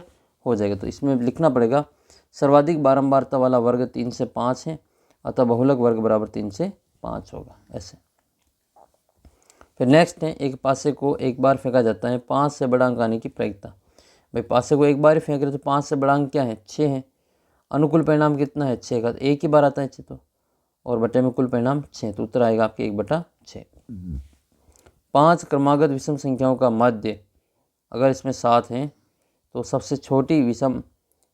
हो जाएगा। तो इसमें लिखना पड़ेगा सर्वाधिक बारंबारता वाला वर्ग 3 से 5 है, अतः बहुलक वर्ग बराबर 3 से 5 होगा ऐसे। फिर नेक्स्ट है एक पासे को एक बार फेंका जाता है, 5 से बड़ा अंक आने की प्रायिकता। भाई पासे को एक बार ही फेंक रहे तो 5 से बड़ा अंक क्या है 6 है। अनुकूल परिणाम कितना है 6 का, तो एक ही बार आता है 6 तो, और बटे में कुल परिणाम 6, तो उत्तर आएगा आपके 1/6। 5 क्रमागत विषम संख्याओं का माध्य अगर इसमें 7 है तो सबसे छोटी विषम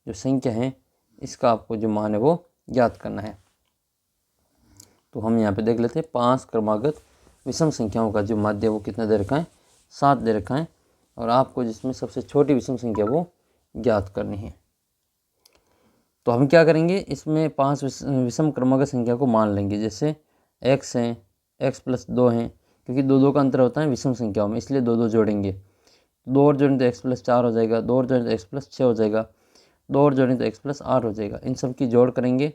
जो संख्या है इसका आपको जो मान है वो ज्ञात करना है। तो हम यहाँ पे देख लेते हैं 5 क्रमागत विषम संख्याओं का जो माध्य वो कितना दे रखा है 7 दे रखा है, और आपको जिसमें सबसे छोटी विषम संख्या वो ज्ञात करनी है। तो हम क्या करेंगे, इसमें 5 विषम क्रमागत संख्या को मान लेंगे, जैसे x है, x+2 है, क्योंकि 2 2 का अंतर होता है विषम संख्याओं में, इसलिए 2 2 जोड़ेंगे। 2 और जोड़ें तो x+4 हो जाएगा, 2 और जोड़ें तो x+6 हो जाएगा, 2 और जोड़ें तो x+8 हो जाएगा। इन सब की जोड़ करेंगे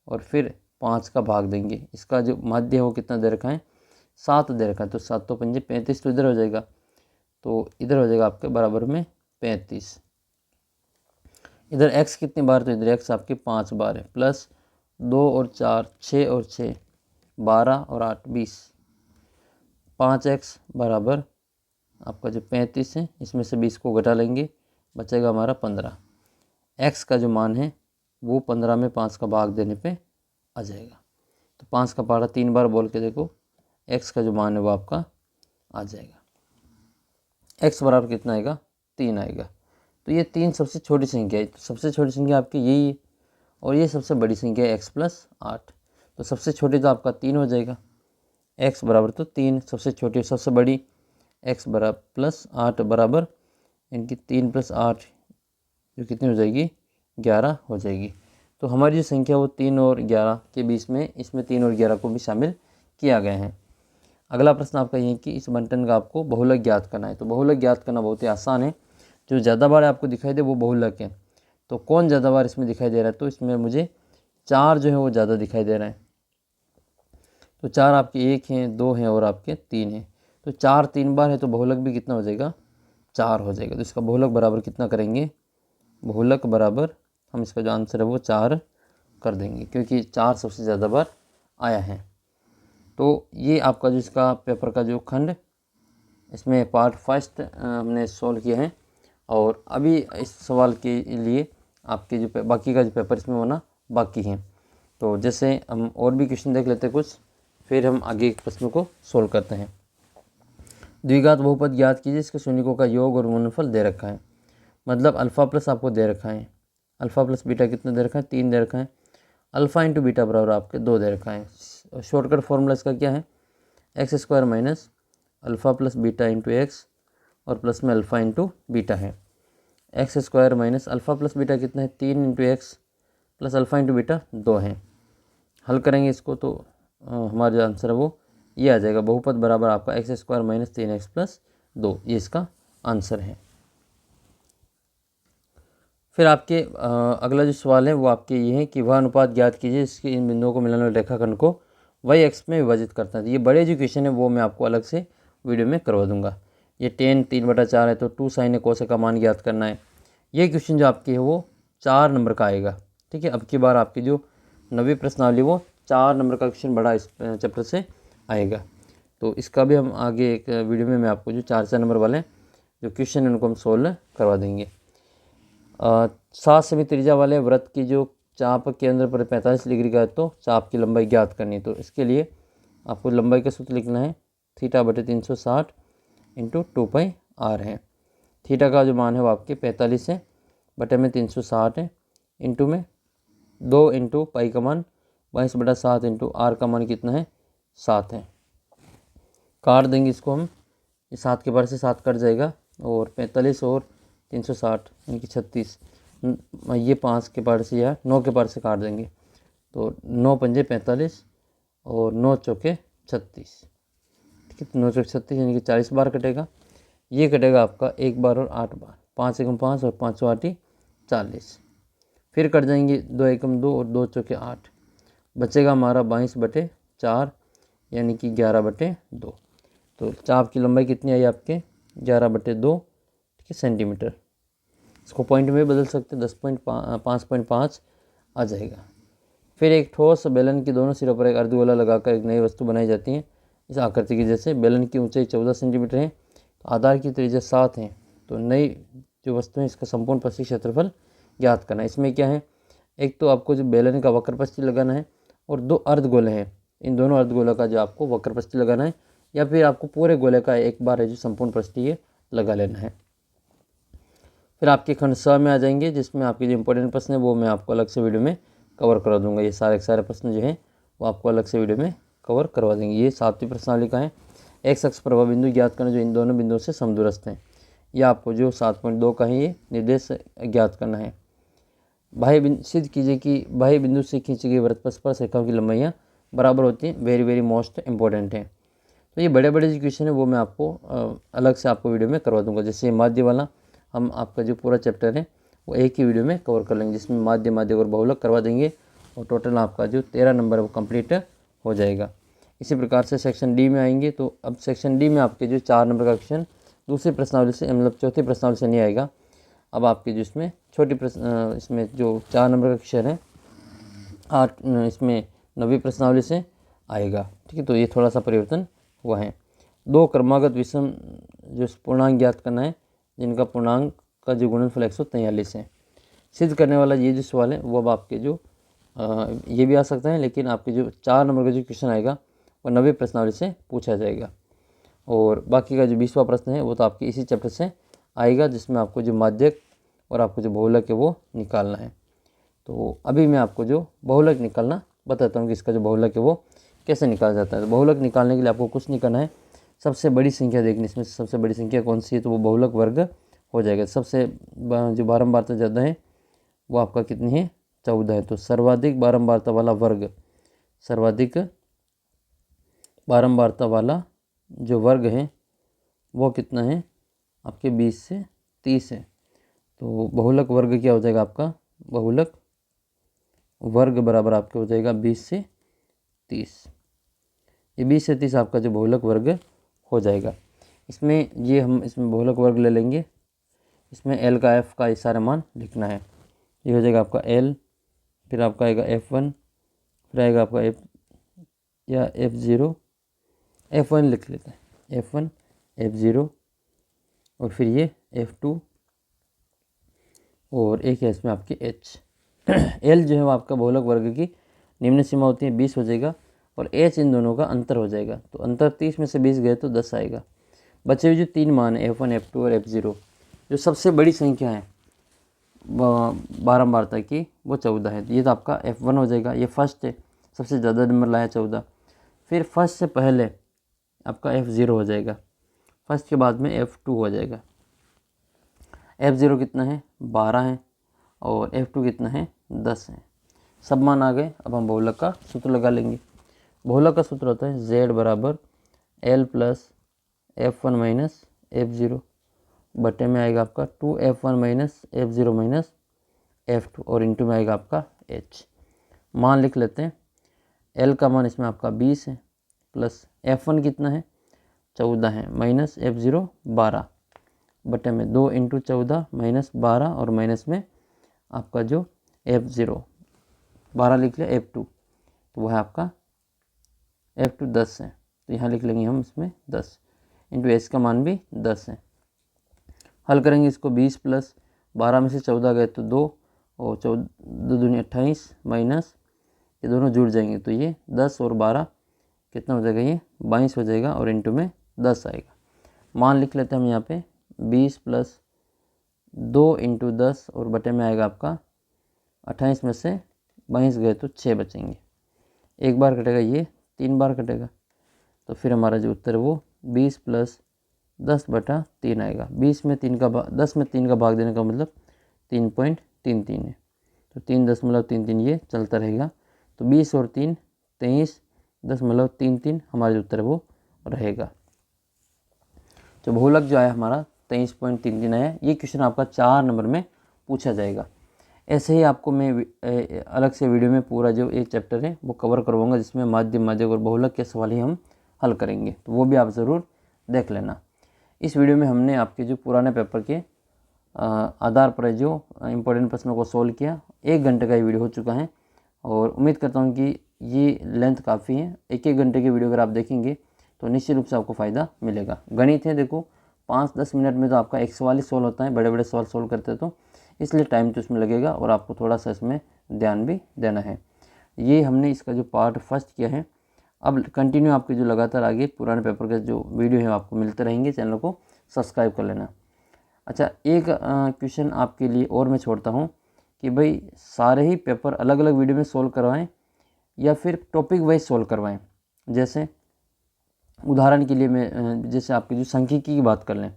और फिर 5 का भाग देंगे। इसका जो माध्य है वो कितना दे रखा है 7 दे रखा है, तो 7 तो 5 35, तो इधर हो जाएगा, तो इधर हो जाएगा आपके बराबर में 35। इधर x कितनी बार, तो इधर x आपके 5 बार है, प्लस 2 और 4 6 और 6 12 और 8 20, 5x बराबर आपका जो 35 है इसमें से 20 को घटा लेंगे, बचेगा हमारा 15। x का जो मान है वो 15 में 5 का भाग देने पे आ जाएगा। तो 5 का पहाड़ा 3 बार बोल के देखो, x का जो मान है वो आपका आ जाएगा। x बराबर कितना आएगा? 3 आएगा। तो ये 3 सबसे छोटी संख्या है। तो सबसे छोटी संख्या आपकी यही है और ये सबसे बड़ी संख्या है x+8। तो सबसे छोटी तो आपका 3 हो जाएगा, x बराबर तो 3 सबसे छोटी और सबसे बड़ी x बराबर +8 बराबर इनकी 3 + 8 जो कितनी हो जाएगी? 11 हो जाएगी। तो हमारी जो संख्या वो 3 और 11 के बीच में, इसमें 3 और 11 को भी शामिल किया गया है। अगला प्रश्न आपका ये है कि इस बंटन का आपको बहुलक ज्ञात करना है। तो बहुलक ज्ञात करना बहुत ही आसान है। जो ज़्यादा बार आपको दिखाई दे वो बहुलक है। तो कौन ज़्यादा बार इसमें दिखाई दे रहा है? तो इसमें मुझे 4 जो है वो ज़्यादा दिखाई दे रहा है। तो 4 आपके 1 हैं, 2 हैं और आपके 3 हैं। तो 4 3 बार है तो बहुलक भी कितना हो जाएगा? 4 हो जाएगा। तो इसका बहुलक बराबर कितना करेंगे? बहुलक बराबर हम इसका जो आंसर है वो 4 कर देंगे, क्योंकि 4 सबसे ज़्यादा बार आया है। तो ये आपका जो इसका पेपर का जो खंड, इसमें पार्ट फर्स्ट हमने सॉल्व किया है। और अभी इस सवाल के लिए आपके जो बाकी का जो पेपर इसमें होना बाकी है। तो जैसे हम और भी क्वेश्चन देख लेते हैं कुछ, फिर हम आगे के प्रश्न को सोल्व करते हैं। द्विघात बहुपद ज्ञात कीजिए, इसके शून्यकों का योग और गुणनफल दे रखा है। मतलब अल्फ़ा प्लस आपको दे रखा है, अल्फ़ा प्लस बीटा कितना दे रखा है? 3 दे रखा है। अल्फ़ा इंटू बीटा बराबर आपके 2 दे रखा है। शॉर्टकट फॉर्मूला इसका क्या है? x² minus alpha plus beta into x और प्लस में अल्फ़ा इंटू बीटा है। x² minus alpha plus beta कितना है? 3 into x plus alpha into beta 2 है। हल करेंगे इसको तो हमारा जो आंसर है वो ये आ जाएगा। बहुपद बराबर आपका x² माइनस 3x प्लस 2, ये इसका आंसर है। फिर आपके अगला जो सवाल है वो आपके ये है कि वह अनुपात ज्ञात कीजिए इसके इन बिंदुओं को मिलाने वाले रेखाखंड को y एक्स में विभाजित करता है। ये बड़े जो क्वेश्चन है वो मैं आपको अलग से वीडियो में करवा दूंगा। ये 10 3/4 है तो 2 sin cos का मान ज्ञात करना है। ये क्वेश्चन जो आपकी है वो 4 नंबर का आएगा। ठीक है, अब की बार आपकी जो 9वीं प्रश्नावली वो 4 नंबर का क्वेश्चन बड़ा इस चैप्टर से आएगा। तो इसका भी हम आगे एक वीडियो में मैं आपको जो 4 नंबर वाले जो क्वेश्चन है उनको हम सोल्व करवा देंगे। 7 सेमी त्रिज्या वाले वृत्त की जो चाप केंद्र पर 45 डिग्री का है तो चाप की लंबाई ज्ञात करनी है। तो इसके लिए आपको लंबाई का सूत्र लिखना है, θ/360 इंटू 2πr है। थीटा का जो मान है वो आपके 45 है, बटे में 360 है, इंटू में 2 इंटू पाई का मान 22/7 इंटू आर का मान कितना है? 7 है। काट देंगे इसको हम, ये 7 के बार से 7 कट जाएगा और 45 और 360 यानी कि 36, ये 5 के पार से या 9 के पार से काट देंगे तो 9 पंजे 45 और 9 चौके 36। ठीक है, 9 चौके 36 यानी कि 40 बार कटेगा। ये कटेगा आपका 1 बार और 8 बार, 5 एकम 5 और 5 8 40। फिर कट जाएंगे 2 एकम 2 और 2 चौके 8, बचेगा हमारा 22/4 यानी कि 11/2। तो चाप की लंबाई कितनी आई आपके? 11/2 सेंटीमीटर। इसको पॉइंट में बदल सकते, 10.5 आ जाएगा। फिर एक ठोस बेलन के दोनों सिरों पर एक अर्धगोला लगाकर एक नई वस्तु बनाई जाती है इस आकृति की जैसे। बेलन की ऊंचाई 14 सेंटीमीटर है, तो आधार की त्रिज्या 7 है। तो नई जो वस्तु है इसका संपूर्ण पृष्ठीय क्षेत्रफल ज्ञात करना है। इसमें क्या है, एक तो आपको जो बेलन का वक्रपृष्ठीय लगाना है और 2 अर्धगोले हैं, इन दोनों अर्धगोला का जो आपको वक्रपृष्ठीय लगाना है, या फिर आपको पूरे गोले का एक बार है जो संपूर्ण पृष्ठीय लगा लेना है। फिर आपके खंड 6 में आ जाएंगे, जिसमें आपके जो इंपॉर्टेंट प्रश्न है वो मैं आपको अलग से वीडियो में कवर करा दूंगा। ये सारे प्रश्न जो हैं वो आपको अलग से वीडियो में कवर करवा देंगे। ये 7वीं प्रश्नावली का है। एक्स अक्ष प्रभाव बिंदु ज्ञात करना जो इन दोनों बिंदुओं से समदूरस्थ हैं। यह आपको जो 7.2 का है ये निर्देश ज्ञात करना है। सिद्ध कीजिए कि बाह्य बिंदु से खींची गई वृत्त पर स्पर्श रेखाओं की लंबाइयाँ बराबर होती हैं। वेरी मोस्ट इंपॉर्टेंट है। तो ये बड़े जो क्वेश्चन है वो मैं आपको अलग से आपको वीडियो में करवा दूंगा। जैसे माध्य वाला हम आपका जो पूरा चैप्टर है वो एक ही वीडियो में कवर कर लेंगे, जिसमें माध्य और बहुलक करवा देंगे और टोटल आपका जो 13 नंबर है वो कंप्लीट हो जाएगा। इसी प्रकार से सेक्शन डी में आएंगे। तो अब सेक्शन डी में आपके जो 4 नंबर का क्वेश्चन दूसरी प्रश्नावली से मतलब चौथी प्रश्नावली से नहीं आएगा। अब आपके जो इसमें इसमें जो 4 नंबर का क्वेश्चन है 8 इसमें 9वीं प्रश्नावली से आएगा। ठीक है, तो ये थोड़ा सा परिवर्तन हुआ है। दो क्रमागत विषम जो पूर्णांक ज्ञात करना है जिनका पूर्णांक का जो गुणनफल 143 है। सिद्ध करने वाला ये जो सवाल है वो अब आपके जो ये भी आ सकता है, लेकिन आपके जो 4 नंबर का जो क्वेश्चन आएगा वो 90 प्रश्नावली से पूछा जाएगा। और बाकी का जो 20वां प्रश्न है वो तो आपके इसी चैप्टर से आएगा, जिसमें आपको जो माध्यक और आपको जो बहुलक है वो निकालना है। तो अभी मैं आपको जो बहुलक निकालना बताता हूँ कि इसका जो बहुलक है वो कैसे निकाला जाता है। तो बहुलक निकालने के लिए आपको कुछ नहीं करना है, सबसे बड़ी संख्या देखनी, इसमें सबसे बड़ी संख्या कौन सी है तो वो बहुलक वर्ग हो जाएगा। सबसे जो बारंबारता ज़्यादा है वो आपका कितनी है, 14 है। तो सर्वाधिक बारंबारता वाला वर्ग, सर्वाधिक बारंबारता वाला जो वर्ग है वो कितना है आपके 20 से 30 है। तो बहुलक वर्ग क्या हो जाएगा आपका, बहुलक वर्ग बराबर आपके हो जाएगा 20 से 30। ये 20 से 30 आपका जो बहुलक वर्ग हो जाएगा। इसमें ये हम इसमें बहुलक वर्ग ले लेंगे, इसमें एल का एफ का सारा मान लिखना है। ये हो जाएगा आपका एल, फिर आपका आएगा F1, फिर आएगा आपका एफ या F0, F1 लिख लेते हैं, F1 F0, और फिर ये F2 और एक है इसमें आपकी H। L जो है वो आपका बहुलक वर्ग की निम्न सीमा होती है 20 हो जाएगा, और H इन दोनों का अंतर हो जाएगा। तो अंतर 30 में से 20 गए तो 10 आएगा। बचे हुए जो 3 मान है F1 F2 और F0, जो सबसे बड़ी संख्या है बारंबारता की वो 14 है। ये तो आपका F1 हो जाएगा, ये फर्स्ट है, सबसे ज़्यादा नंबर लाया 14। फिर फर्स्ट से पहले आपका F0 हो जाएगा, फर्स्ट के बाद में F2 हो जाएगा। F0 कितना है 12 है, और F2 कितना है 10 है। सब मान आ गए। अब हम बहुलक का सूत्र लगा लेंगे। बहुलक का सूत्र होता है Z बराबर L plus F1 minus F0 बटे में आएगा आपका 2F1 minus F0 minus F2, और इंटू में आएगा आपका H। मान लिख लेते हैं। L का मान इसमें आपका 20 है, प्लस F1 कितना है 14 है, माइनस F0 12 बटे में 2 इंटू 14 माइनस 12, और माइनस में आपका जो F0 12 लिख लिया, F2 तो वह आपका F2 10 है, तो यहाँ लिख लेंगे हम इसमें 10 इंटू H का मान भी 10 है। हल करेंगे इसको, 20 प्लस 12 में से 14 गए तो 2, और 14 दूनी 28 माइनस ये दोनों जुड़ जाएंगे तो ये 10 और 12 कितना हो जाएगा, ये 22 हो जाएगा, और इंटू में 10 आएगा। मान लिख लेते हैं हम यहाँ पे 20 प्लस 2 इंटू 10, और बटे में आएगा आपका 28 में से 22 गए तो 6 बचेंगे। एक बार कटेगा, ये 3 बार कटेगा, तो फिर हमारा जो उत्तर है वो 20 प्लस 10 बटा 3 आएगा। 10 में 3 का भाग देने का मतलब 3.33 है, तो 3.33 ये चलता रहेगा। तो 20 और 3 23.33 हमारा जो उत्तर है वो रहेगा। तो बहुलक जो आया हमारा 23.33 आया। ये क्वेश्चन आपका 4 नंबर में पूछा जाएगा। ऐसे ही आपको मैं अलग से वीडियो में पूरा जो एक चैप्टर है वो कवर करवाऊंगा, जिसमें माध्यम, माध्यक और बहुलक के सवाल ही हम हल करेंगे, तो वो भी आप ज़रूर देख लेना। इस वीडियो में हमने आपके जो पुराने पेपर के आधार पर जो इम्पोर्टेंट प्रश्नों को सोल्व किया। 1 घंटे का ये वीडियो हो चुका है, और उम्मीद करता हूँ कि ये लेंथ काफ़ी है। 1-1 घंटे की वीडियो अगर आप देखेंगे तो निश्चित रूप से आपको फ़ायदा मिलेगा। गणित है, देखो 5-10 मिनट में तो आपका एक सवाल ही सोल्व होता है, बड़े बड़े सवाल सोल्व करते तो इसलिए टाइम तो इसमें लगेगा, और आपको थोड़ा सा इसमें ध्यान भी देना है। ये हमने इसका जो पार्ट फर्स्ट किया है। अब कंटिन्यू आपके जो लगातार आगे पुराने पेपर के जो वीडियो है आपको मिलते रहेंगे। चैनल को सब्सक्राइब कर लेना। अच्छा, एक क्वेश्चन आपके लिए और मैं छोड़ता हूँ कि भाई सारे ही पेपर अलग अलग वीडियो में सोल्व करवाएं या फिर टॉपिक वाइज सोल्व करवाएं। जैसे उदाहरण के लिए मैं जैसे आपकी जो सांख्यिकी की बात कर लें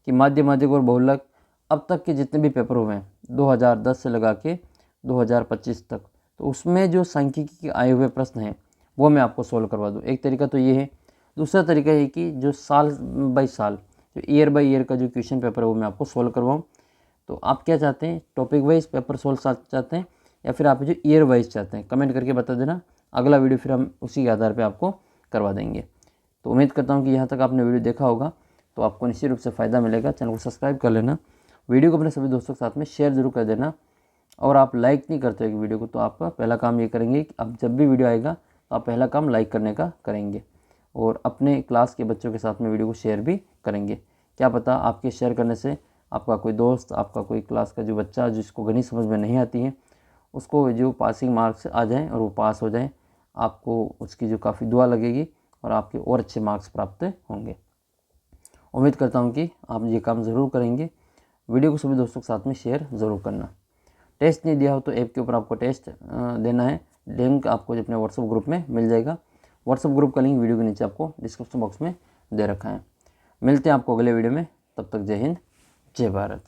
कि माध्यक, माध्यक और बहुलक अब तक के जितने भी पेपर हुए हैं 2010 से लगा के 2025 तक, तो उसमें जो सांख्यिकी के आए हुए प्रश्न हैं वो मैं आपको सोल्व करवा दूँ। एक तरीका तो ये है। दूसरा तरीका है कि जो साल बाई साल, जो ईयर बाई ईयर का जो क्वेश्चन पेपर है वो मैं आपको सोल्व करवाऊँ। तो आप क्या चाहते हैं, टॉपिक वाइज पेपर सोल्व चाहते हैं या फिर आप जो ईयर वाइज चाहते हैं, कमेंट करके बता देना। अगला वीडियो फिर हम उसी के आधार पर आपको करवा देंगे। तो उम्मीद करता हूँ कि यहाँ तक आपने वीडियो देखा होगा तो आपको निश्चित रूप से फ़ायदा मिलेगा। चैनल को सब्सक्राइब कर लेना, वीडियो को अपने सभी दोस्तों के साथ में शेयर जरूर कर देना। और आप लाइक नहीं करते हो वीडियो को, तो आपका पहला काम ये करेंगे कि अब जब भी वीडियो आएगा तो आप पहला काम लाइक करने का करेंगे। और अपने क्लास के बच्चों के साथ में वीडियो को शेयर भी करेंगे। क्या पता आपके शेयर करने से आपका कोई दोस्त, आपका कोई क्लास का जो बच्चा जिसको गणित समझ में नहीं आती है, उसको जो पासिंग मार्क्स आ जाएं और वो पास हो जाए, आपको उसकी जो काफ़ी दुआ लगेगी और आपके और अच्छे मार्क्स प्राप्त होंगे। उम्मीद करता हूँ कि आप ये काम ज़रूर करेंगे। वीडियो को सभी दोस्तों के साथ में शेयर ज़रूर करना। टेस्ट नहीं दिया हो तो ऐप के ऊपर आपको टेस्ट देना है। लिंक आपको अपने व्हाट्सएप ग्रुप में मिल जाएगा। व्हाट्सएप ग्रुप का लिंक वीडियो के नीचे आपको डिस्क्रिप्शन बॉक्स में दे रखा है। मिलते हैं आपको अगले वीडियो में, तब तक जय हिंद, जय भारत।